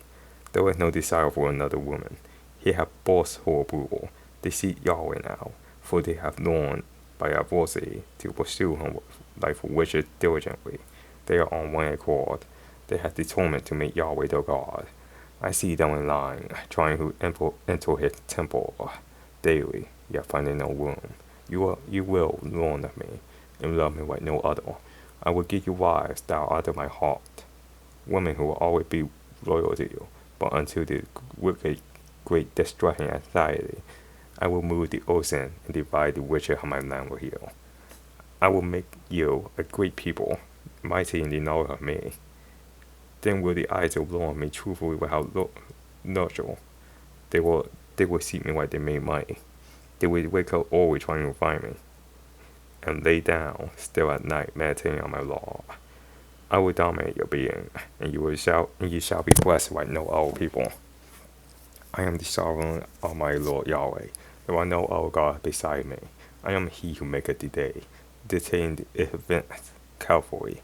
There is no desire for another woman. He hath forced her approval. They seek Yahweh now, for they have learned by adversity to pursue him like witches diligently. They are on one accord. They have determined to make Yahweh their God. I see them in line, trying to enter his temple daily, yet finding no room. You will learn of me, and love me like no other. I will give you wives that are after my heart, women who will always be loyal to you, but until the wicked great destruction and anxiety, I will move the ocean and divide the riches of my land with you. I will make you a great people, mighty in the knowledge of me. Then will the eyes of Lord me truthfully without nurture. They will seek me like they made money. They will wake up always trying to find me, and lay down still at night meditating on my law. I will dominate your being, and you shall be blessed like no other people. I am the sovereign Almighty Lord Yahweh. There are no other gods beside me. I am he who maketh the day, dictating the events carefully.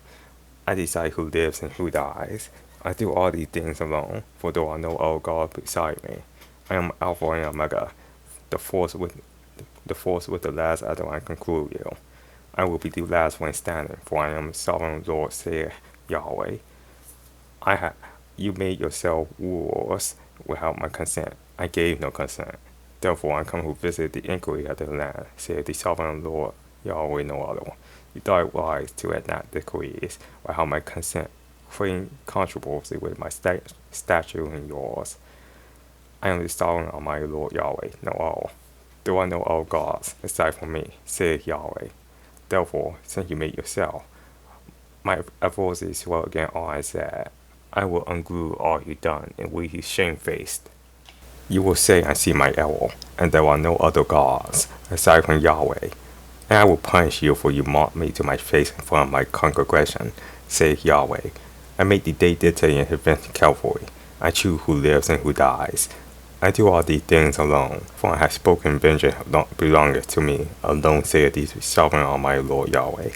I decide who lives and who dies. I do all these things alone, for there are no other gods beside me. I am Alpha and Omega, the force with the last after I conclude you. I will be the last one standing, for I am sovereign Lord, saith Yahweh. You made yourself rulers without my consent. I gave no consent. Therefore I come who visit the iniquity of the land, saith the sovereign Lord, Yahweh no other. You thought it wise to enact decrees without my consent, creating controversy with my statute and yours. I am the sovereign Almighty Lord Yahweh, no other. There are no other gods aside from me, saith Yahweh. Therefore, since you made yourself, my adversity swell again all I said. I will unglue all you done, and we you shamefaced. You will say, I see my error, and there are no other gods aside from Yahweh. And I will punish you, for you mocked me to my face in front of my congregation, saith Yahweh. I make the day dictate and event carefully. I choose who lives and who dies. I do all these things alone, for I have spoken vengeance belongeth to me, alone saith the sovereign Almighty Lord Yahweh.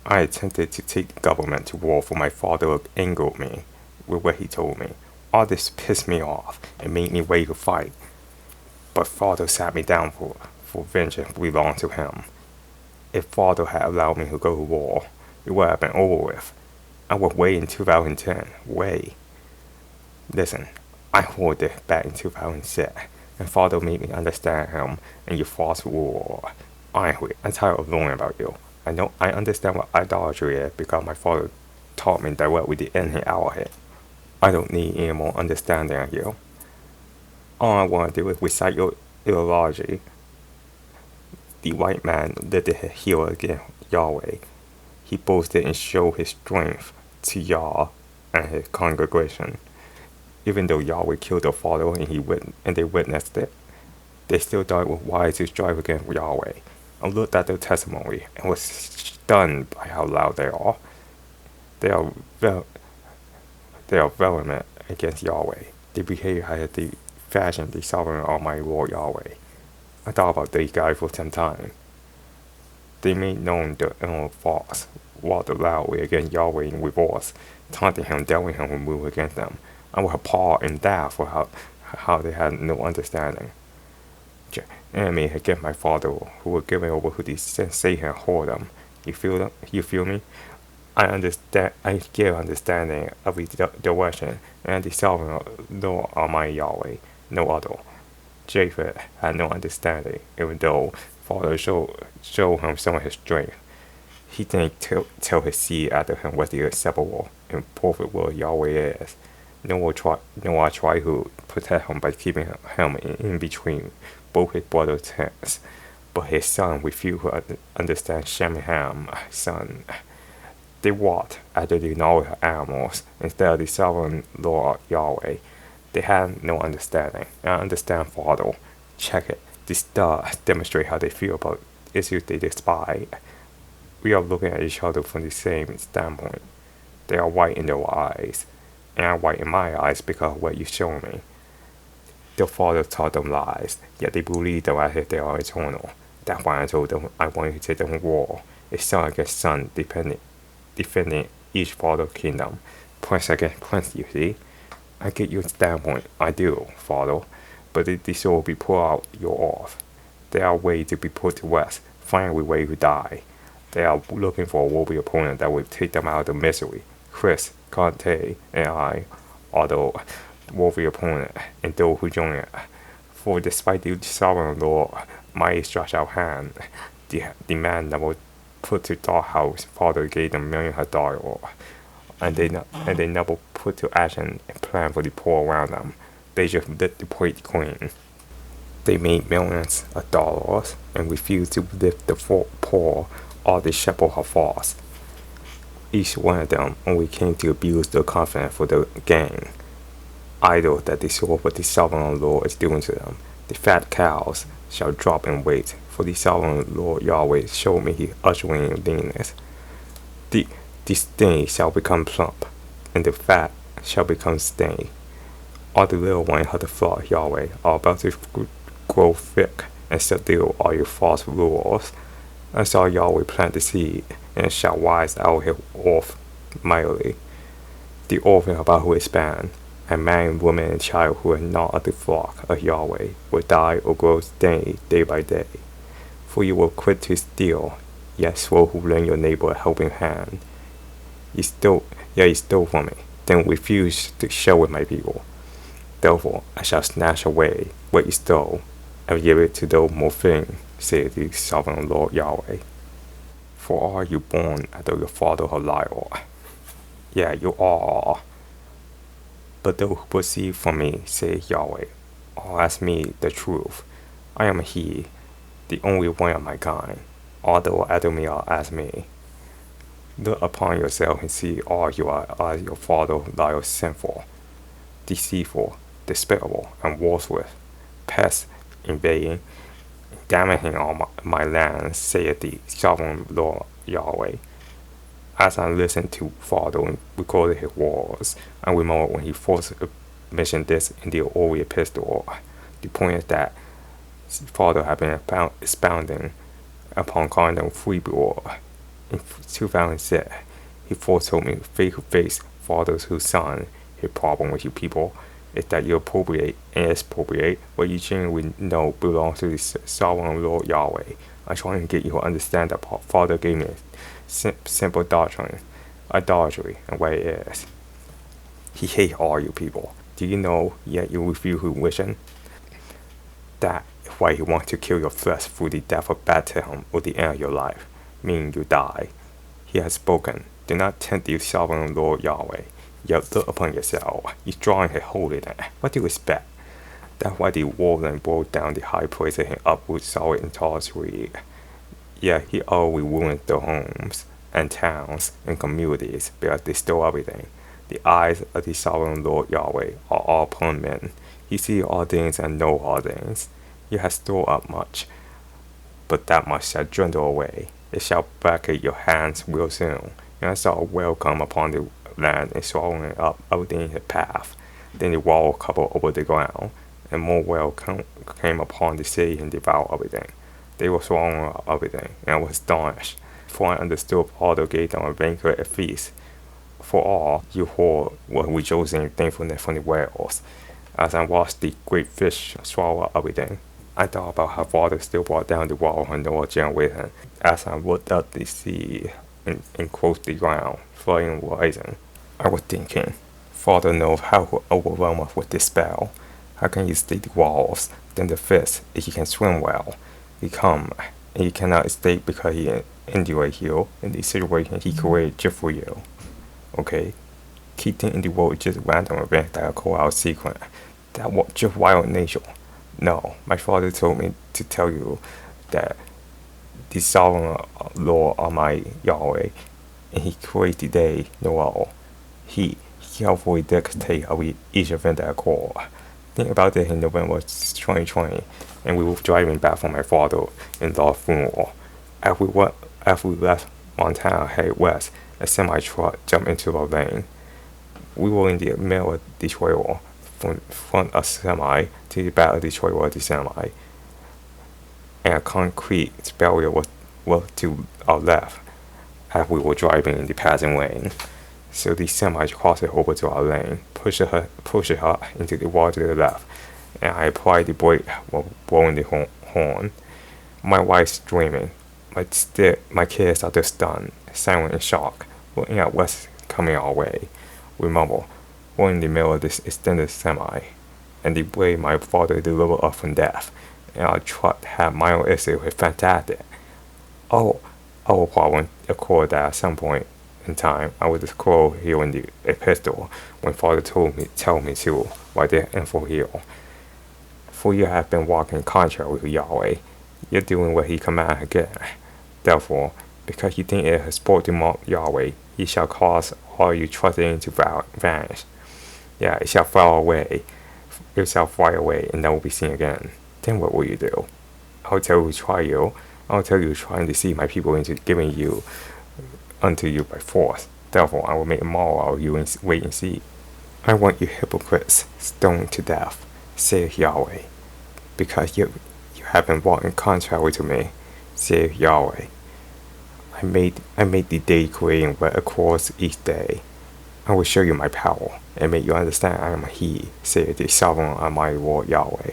I attempted to take the government to war, for my father angered me with what he told me. All this pissed me off and made me ready to fight. But father sat me down for vengeance belonged to him. If father had allowed me to go to war, it would have been over with. I would wait in 2010. Wait. Listen, I heard this back in 2006, and father made me understand him and your false war. I'm tired of learning about you. I understand what idolatry is because my father taught me directly the ending out of it. I don't need any more understanding of you. All I want to do is recite your Idolatry. The white man lifted his heel against Yahweh. He boasted and showed his strength to Yah and his congregation. Even though Yahweh killed their father and they witnessed it, they still thought it was wise to strive against Yahweh. I looked at their testimony and was stunned by how loud they are. They are vehement against Yahweh. They behave as they fashion the sovereign Almighty Lord Yahweh. I thought about these guys for some time. They made known their own faults, walked loudly against Yahweh in reverse, taunting him, telling him to move against them. I was appalled and died for how they had no understanding. Enemy against my father, who were given over to the Satan and whoredom. You feel me? I give understanding of the direction and the sovereign Lord Almighty Yahweh, no other. Japheth had no understanding, even though father showed him some of his strength. He didn't tell his seed after him what the acceptable and perfect will Yahweh is. Noah tried to protect him by keeping him in between both his brother's tents, but his son refused to understand Shem and Ham's son. They walked after the knowledge of animals instead of the sovereign Lord Yahweh. They had no understanding. I understand, Father. Check it. These stars demonstrate how they feel about issues they despise. We are looking at each other from the same standpoint. They are white in their eyes, and I'm white in my eyes because of what you show me. Their father taught them lies, yet they believe them as if they are eternal. That's why I told them I wanted to take them to war. It's son against son, defending each father's kingdom. Prince against prince, you see. I get your standpoint, I do, Father, but the soul will be put out your off. They are ready to be put to rest, finally ready to die. They are looking for a worthy opponent that will take them out of the misery. Chris, Conte, and I are the worthy opponent, and those who join it. For despite the sovereign Lord mighty stretch out hand, the man never put to thought how his father gave them millions of dollars. And they never put to action a plan for the poor around them. They just lit the plate clean. They made millions of dollars and refused to lift the poor or the shepherd of false. Each one of them only came to abuse their confidence for their gain. Idle that they saw what the sovereign Lord is doing to them. The fat cows shall drop in weight, for the sovereign Lord Yahweh showed me his ushering leanness. The skinny shall become plump, and the fat shall become skinny. All the little ones of the flock, Yahweh, are about to grow thick and subdue all your false rulers. I saw Yahweh plant the seed, and it shall rise out his earth mightily. The orphan about who expand, and man, woman, and child who are not of the flock of Yahweh will die or grow skinny day by day. For you will quit to steal, yet slow who lend your neighbor a helping hand. You stole from me, then refuse to share with my people. Therefore I shall snatch away what you stole, and give it to those more thing, saith the sovereign Lord Yahweh. For are you born after your father Belial? Yeah, you are. But those who proceed from me, saith Yahweh, all ask me the truth. I am he, the only one of my kind. Although after me all ask me. Look upon yourself and see all you are as your father Belial sinful, deceitful, despicable, and worthless, pest, invading, damaging all my land, saith the sovereign Lord Yahweh. As I listened to Father and recorded his words, I remember when he first mentioned this in the Old Epistle. The point is that Father had been expounding upon calling them free blood. In 2006, he first told me face to face, fathers whose son, his problem with you people is that you appropriate and expropriate what you genuinely know belongs to the sovereign Lord Yahweh. I'm trying to get you to understand that Father gave me simple doctrine, idolatry, and what it is. He hates all you people. Do you know, yet you refuse his vision? That is why he wants to kill your flesh through the death of baptism or the end of your life, meaning you die. He has spoken. Do not tempt the sovereign Lord Yahweh. Yet look upon yourself. He's drawing his holiness. What do you expect? That's why the warden brought down the high places and uproot solid and tall trees. Yet he always ruined their homes and towns and communities because they stole everything. The eyes of the sovereign Lord Yahweh are all upon men. He sees all things and knows all things. He has stored up much, but that much shall dwindle away. It shall back at your hands real soon. And I saw a whale come upon the land and swallowing up everything in his path. Then the wall covered over the ground, and more whales came upon the city and devoured everything. They were swallowing up everything, and I was astonished, for I understood Father gave them a banquet and feast. For all you who were rejoicing in thankfulness from the whales. As I watched the great fish swallow up everything, I thought about how Father still brought down the wall on Noah's generation. As I looked up the sea and closed the ground, flooding and rising, I was thinking, Father knows how to overwhelm us with this spell. How can you stay the walls, then the fish, if you can swim well? He come, and you cannot escape because he endured you in the situation he created just for you. Okay? Keep thinking the world is just random events that occur out sequence. That was just wild nature. No, my father told me to tell you that the sovereign Lord Almighty Yahweh, and he created the day, Noel. He carefully dictated each event that occurred. Think about this in November 2020, and we were driving back from my father-in-law's funeral. After we left Montana, headed west, a semi-truck jumped into the lane. We were in the middle of the trailer, from front of semi to the back of the trailer of the semi, and a concrete barrier was to our left as we were driving in the passing lane. So the semi crossed it over to our lane, pushed her into the wall to the left, and I applied the brake while blowing the horn. My wife's screaming. My kids are just stunned, silent in shock, looking at what's coming our way. Remember, we're in the middle of this extended semi, and the way my father delivered us from death, and our truck had minor issues with fantastic. Oh, our problem occurred that at some point in time, I was quote here in the epistle when Father tell me to write the info here. For you have been walking contrary to Yahweh, you're doing what he commanded again. Therefore, because you think it is sport to mock Yahweh, he shall cause all you trust in to vanish. Yeah, it shall fly away. It shall fly away and never be seen again. Then what will you do? I'll tell you try and deceive my people into giving you unto you by force. Therefore, I will make a moral out of you and wait and see. I want you hypocrites stoned to death, saith Yahweh, because you have been walking contrary to me, saith Yahweh. I made the day creating what occurs each day. I will show you my power and make you understand I am He, saith the sovereign Almighty Lord Yahweh.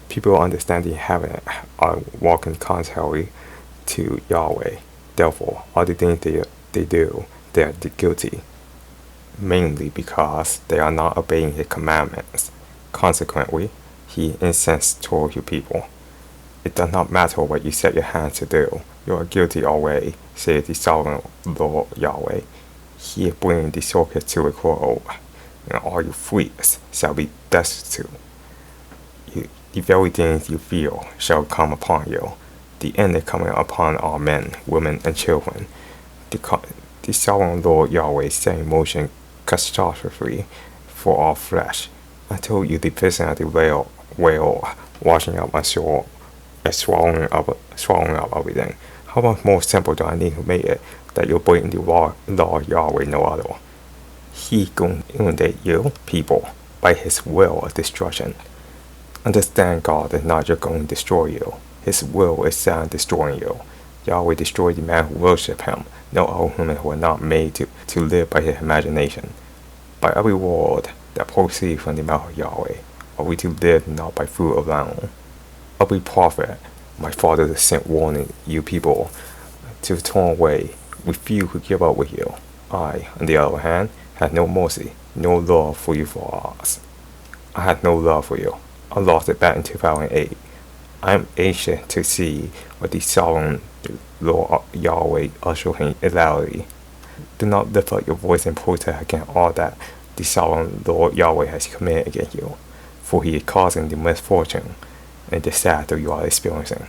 People understanding heaven are walking contrary to Yahweh. Therefore, all the things they do, they are guilty, mainly because they are not obeying His commandments. Consequently, he incensed toward your people. It does not matter what you set your hand to do. You are guilty already, saith the sovereign Lord Yahweh. He bring the socket to a quarrel, and all your fleets shall be destitute. The very things you feel shall come upon you. The end is coming upon all men, women, and children. The sovereign Lord Yahweh set in motion catastrophe for all flesh. I told you the vision of the whale washing up my soul and swallowing up everything. How much more simple do I need to make it that you break the Lord Yahweh no other? He going to inundate you, people, by his will of destruction. Understand God is not just going to destroy you. His will is sound destroying you. Yahweh destroyed the man who worship him. No other human who are not made to live by his imagination. By every word that proceeds from the mouth of Yahweh, are we to live not by food alone? Every prophet, my father has sent warning you people to turn away. Refuse to give up with you. I, on the other hand, had no mercy, no love for you for us. I had no love for you. I lost it back in 2008. I am anxious to see what the sovereign Lord Yahweh usher in Idolatry. Do not lift up your voice in protest against all that the sovereign Lord Yahweh has committed against you, for he is causing the misfortune and disaster you are experiencing.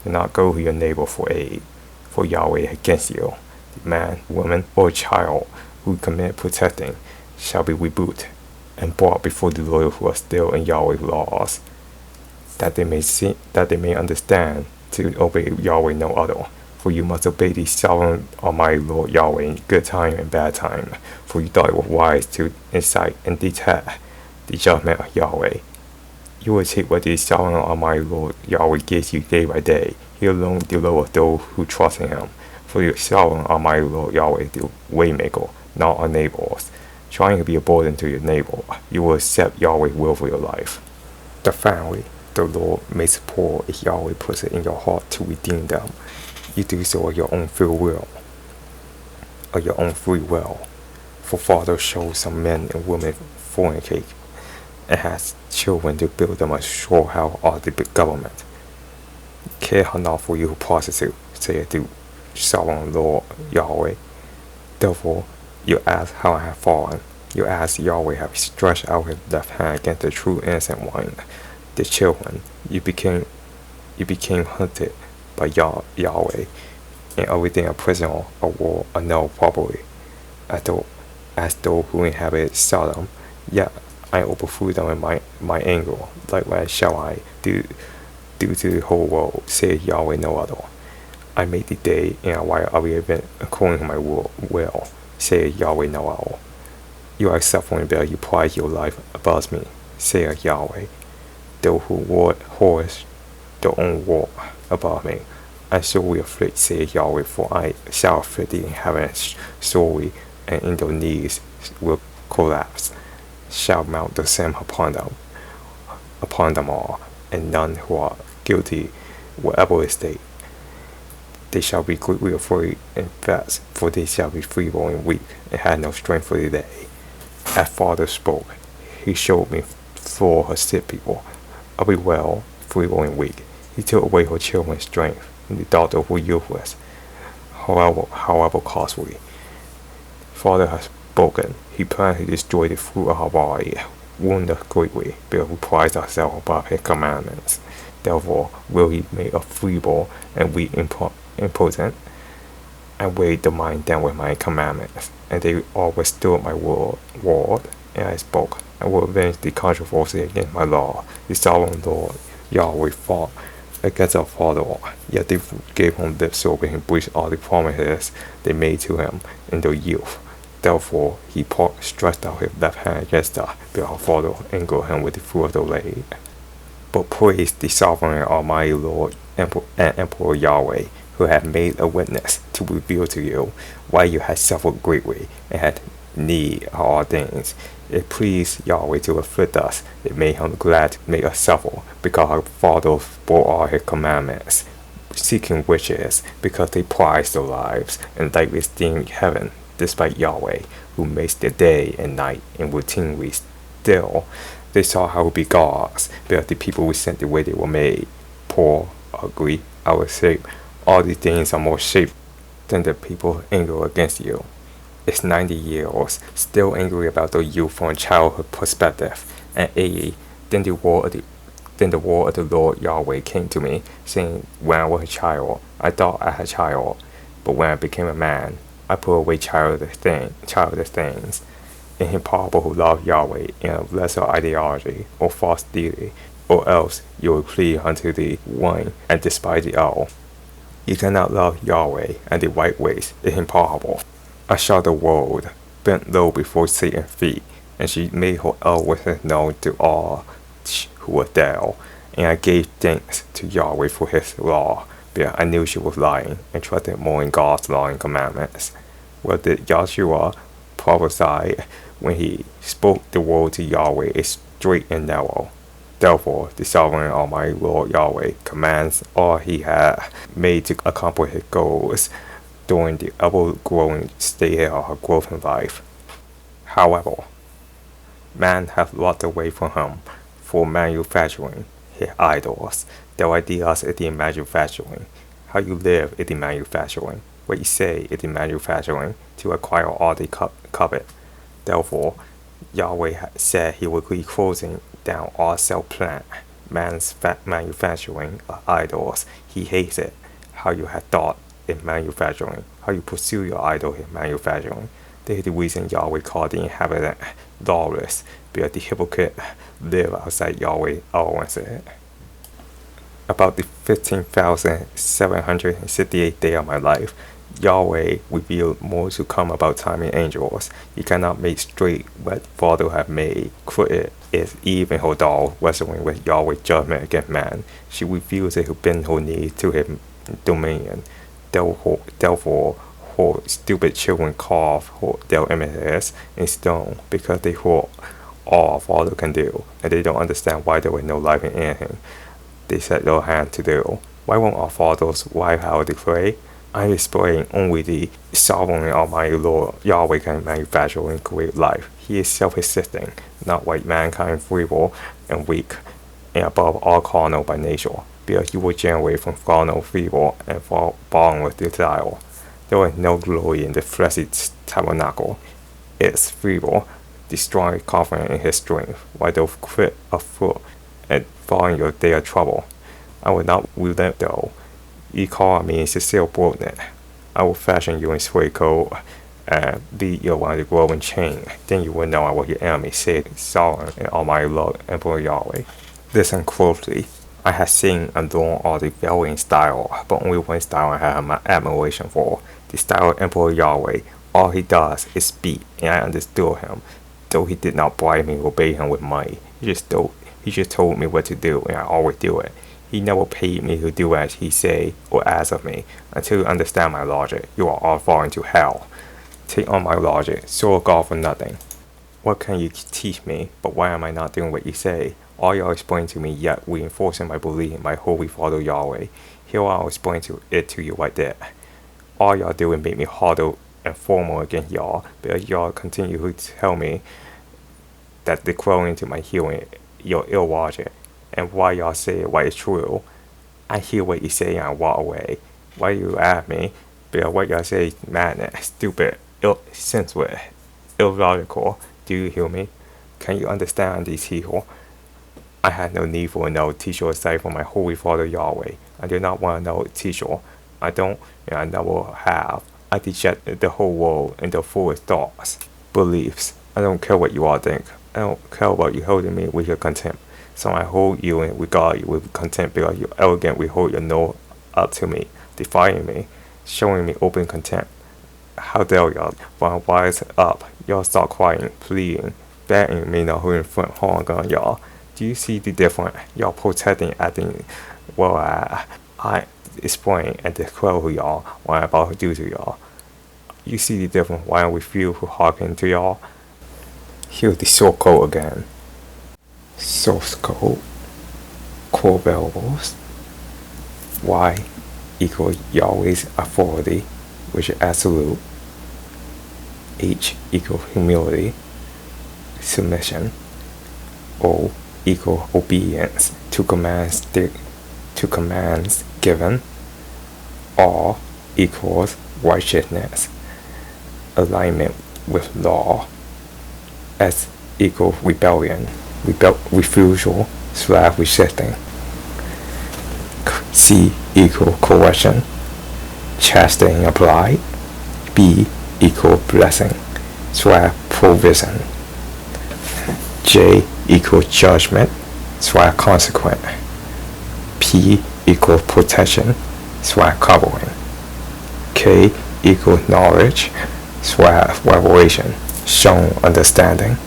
Do not go to your neighbor for aid, for Yahweh is against you. The man, woman, or child who commit protesting shall be rebuked and brought before the Lord who are still in Yahweh's laws, that they may understand to obey Yahweh no other. For you must obey the sovereign Almighty Lord Yahweh in good time and bad time. For you thought it was wise to incite and detect the judgment of Yahweh. You will take what the sovereign Almighty Lord Yahweh gives you day by day. He alone delivers those who trust in him. For the sovereign Almighty Lord Yahweh, the waymaker, not our neighbors. Trying to be a burden to your neighbor, you will accept Yahweh's will for your life. The family the Lord may support if Yahweh puts it in your heart to redeem them. You do so of your own free will. For father shows some men and women fornicate and has children to build them a storehouse of the government. Care not for you who prostitute, saith the sovereign Lord Yahweh. Therefore, you ask how I have fallen. You ask Yahweh have stretched out his left hand against the true innocent one. The children, you became hunted by Yahweh, and everything a prisoner of war or no properly, as those who inhabit Sodom. Yet I overthrew them in my anger. Likewise shall I do to the whole world, saith Yahweh no other. I made the day and I wire every event according to my will, saith Yahweh no other. You are suffering because you prize your life above me, saith Yahweh. Those who whores their own war above me, I so will afflict, saith Yahweh, for I shall afflict the inhabitants sorely, and in their knees will collapse, shall mount the same upon them all, and none who are guilty whatever estate. They shall be greatly afraid and fast, for they shall be feeble and weak, and have no strength for the day. As Father spoke, he showed me for her sick people, every well, feeble and weak. He took away her children's strength, and the daughter were useless, however costly. Father has spoken. He planned to destroy the fruit of our body, wound us greatly, because we prize ourselves above his commandments. Therefore will he make us feeble and weak impotent, and weigh the mind down with my commandments. And they all withstood my word, and I spoke. I will avenge the controversy against my law. The sovereign Lord Yahweh fought against our father, yet they gave him lip service and breached all the promises they made to him in their youth. Therefore he stretched out his left hand against us, but our father angered him with the fruit of the blade. But praise the sovereign and almighty Lord and Emperor Yahweh, who had made a witness to reveal to you why you had suffered greatly and had need of all things. It pleased Yahweh to afflict us. It made him glad to make us suffer, because our fathers bore all his commandments, seeking riches, because they prized their lives, and lightly esteemed heaven, despite Yahweh, who makes the day and night, and routinely Still, they saw how to be gods, but the people resent the way they were made. Poor, ugly, out of shape. All these things are more shape than the people angry against you. It's 90 years, still angry about the youth from a childhood perspective, and 80, then the word of the Lord Yahweh came to me, saying, when I was a child, I thought I had a child, but when I became a man, I put away childish things. In him people who love Yahweh in a lesser idolatry or false deity, or else you will flee unto the one and despise the other. You cannot love Yahweh and the right ways. It's impossible. I saw the world bent low before Satan's feet, and she made her witness known to all who were there. And I gave thanks to Yahweh for his law, but I knew she was lying and trusted more in God's law and commandments. Well, did Joshua prophesy when he spoke the word to Yahweh is straight and narrow? Therefore, the sovereign Almighty Lord Yahweh commands all he had made to accomplish his goals during the ever-growing state of her growth in life. However, man hath locked away from him for manufacturing his idols. Their ideas is the manufacturing. How you live is the manufacturing. What you say is the manufacturing to acquire all they covet. Therefore, Yahweh said he would be closing down all self-plan, man's manufacturing of idols. He hates it. How you have thought in manufacturing, how you pursue your idol in manufacturing. This is the reason Yahweh called the inhabitant lawless, because the hypocrite live outside Yahweh's allowances. About the 15,768th day of my life, Yahweh revealed more to come about timing angels. You cannot make straight what Father have made crooked. Is Eve in her doll wrestling with Yahweh's judgment against man. She refuses to bend her knee to his dominion. Therefore, her stupid children carve their images in stone because they heard all Father can do, and they don't understand why there is no life in anything they set their hand to do. Why won't our fathers wipe out the clay? I explain only the sovereign Almighty Lord Yahweh can manufacture and create life. He is self-existing, not like mankind feeble and weak, and above all carnal by nature, because you were generated from carnal, feeble, and born with desire. There is no glory in the fleshly tabernacle. It is feeble, the strong is confident in his strength, while the quick of foot and fall in your day of trouble. I will not relent though. You call me in sincere boldness. I will fashion you in sweat coat and lead you around the golden chain. Then you will know I was your enemy, said sovereign and Almighty Lord Emperor Yahweh. Listen closely. I have seen and learned all the varying style, but only one style I have my admiration for. The style of Emperor Yahweh. All he does is speak, and I understood him, though he did not bribe me or obey him with money. He just told me what to do, and I always do it. He never paid me to do as he say or ask of me. Until you understand my logic, you are all falling to hell. Take on my logic, serve God for nothing. What can you teach me, but why am I not doing what you say? All you are explaining to me, yet reinforcing my belief in my Holy Father Yahweh. Here I'll explain it to you right there. All y'all do is make me harder and formal against y'all, because y'all continue to tell me that the crowing to my hearing, your ill logic. And why y'all say it why it's true. I hear what you say and I walk away. Why you ask me? Because what y'all say is madness, stupid, senseless, illogical. Do you hear me? Can you understand these people? I had no need for no teacher aside from my Holy Father Yahweh. I do not want no teacher. I don't, and I never have. I reject the whole world in the fullest thoughts, beliefs. I don't care what you all think. I don't care about you holding me with your contempt. So I hold you and regard you with contempt because you're arrogant. We hold your nose up to me, defying me, showing me open contempt. How dare y'all? When I rise up, y'all start crying, pleading, begging me not holding front horn on y'all. Do you see the difference? Y'all protecting, acting well. I explain and declare who y'all, what I'm about to do to y'all. You see the difference? Why we feel who hearken to y'all? Here's the source code again. Source code, core variables, y equals Yahweh's authority, which is absolute, h equals humility, submission, O equal obedience to commands given. R equals righteousness, alignment with law. S equals rebellion, refusal / resisting. C equals correction, chastening applied. B equals blessing / provision. J equals judgment / consequent. P equals protection / covering. K equals knowledge / revelation, shown understanding.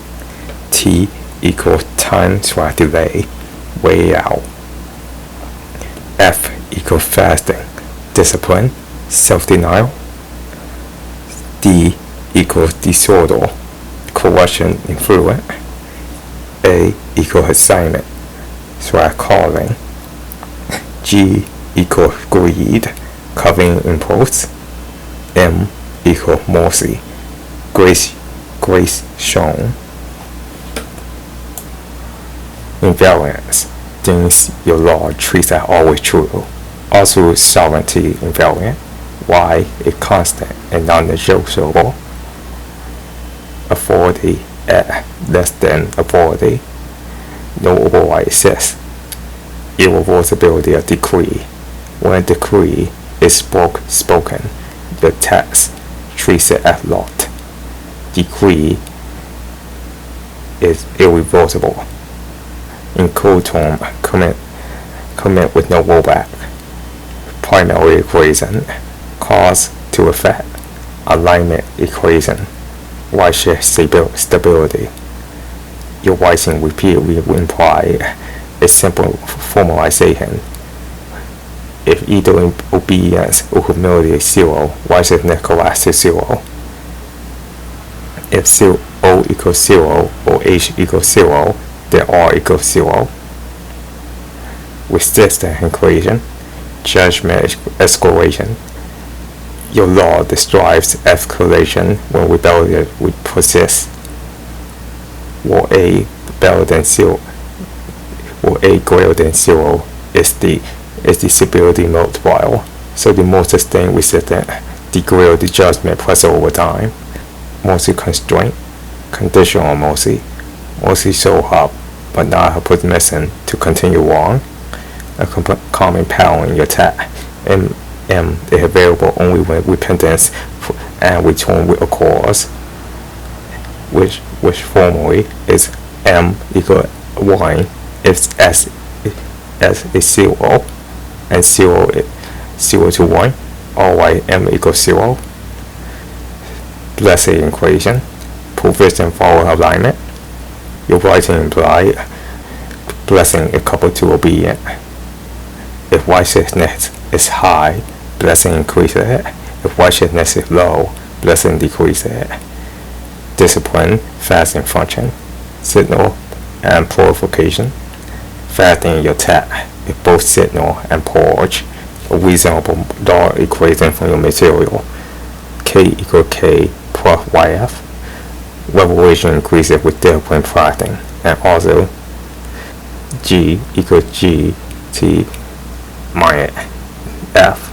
T equals time / delay, way out. F equals fasting, discipline, self-denial. D equals disorder, corruption, influence. A equals assignment / calling. G equals greed, covering impulse. M equals mercy, grace shown. Invariance, things your Lord treats as always true. Also sovereignty invariant. Y is constant and non-negotiable. Authority at less than authority. No override exists. Irreversibility of decree. When a decree is spoken, the text treats it as law. Decree is irreversible. In code term, commit with no rollback. Primary equation, cause to effect. Alignment equation, Y-shift stability. Your writing repeatedly will imply a simple formalization. If either obedience or humility is 0, righteousness corrects to 0. If O equals 0 or H equals 0, then R equals 0. Resistance equation, judgment escalation. Your law describes escalation when rebellion would persist. Where A better than 0, or A greater than 0 is the stability multiplier. So the more sustained resistance, the greater the judgment pressed over time. Mercy constraint, conditional mercy. Mercy show up, but not her permission to continue wrong. A common power in your attack. M is available only when repentance and return occurs, which formally is M equal 1 if S is 0 and 0 to 1. Alright, M equals 0. Blessing equation, provision follow alignment. Your writing implies blessing is coupled to obedience. If righteousness is high, blessing increases it. If righteousness is low, blessing decreases it. Discipline, fasting function, signal and purification. Fasting your attack is both signal and purge. A reasonable law equation from your material. K equal K plus YF. Revelation increases with discipline fasting, and also G equals G T minus F.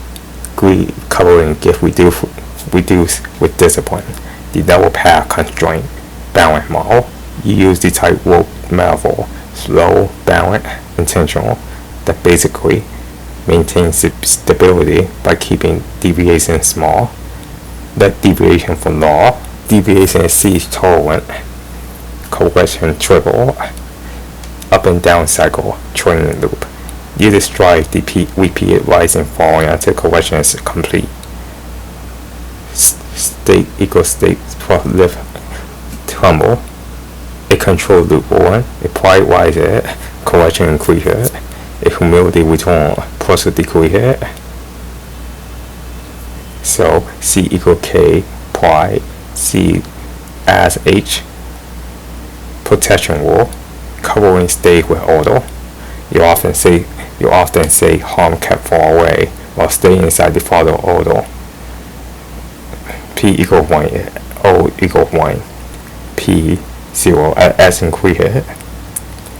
Greed covering gift reduce with discipline. The double path constraint balance model. You use the tightrope metaphor, slow, balanced, intentional, that basically maintains stability by keeping deviation small. That deviation from law. Deviation is siege tolerant. Correction triple. Up and down cycle, training loop. You describe repeated rising falling until correction is complete. State equals state plus lift tumble. A control loop 1. A pride rises, correction increases. A humility return, plus a decrease. So C equal K, pride. C as H, protection wall. Covering state with order. You often say harm kept far away while staying inside the father order. P equals 1, O equals 1. P 0 as increases.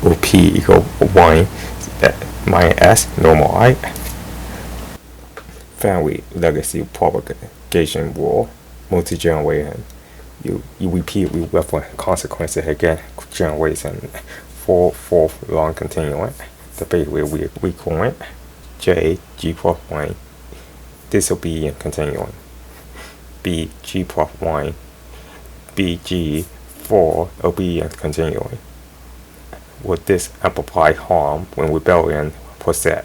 or P equal 1 minus S normal I. Family legacy propagation rule, multi-generation. You repeatedly reference consequences again generation for long continuing. The basically we call it J G plus 1 disobedient continuing. B G plus 1 B G for obedient continuing. Would this amplify harm when rebellion proceed?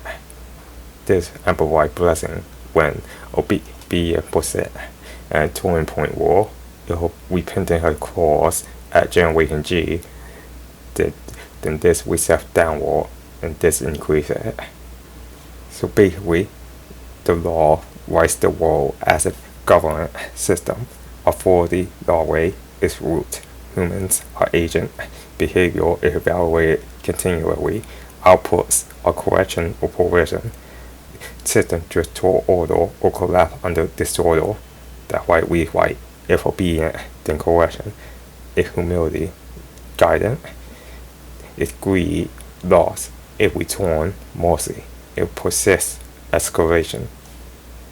This amplify blessing when obedient proceed. And turning point rule, if repenting her clause at generation G, then this we set downward and this increases. So basically, the law writes the world as a government system. Authority, Yahweh, is root. Humans are agent. Behavior is evaluated continually. Outputs are correction or provision. System drift toward order or collapse under disorder. That's why we write, if obedient, then correction. If humility, guidance. If greed, loss. If return, mercy. If persist, escalation.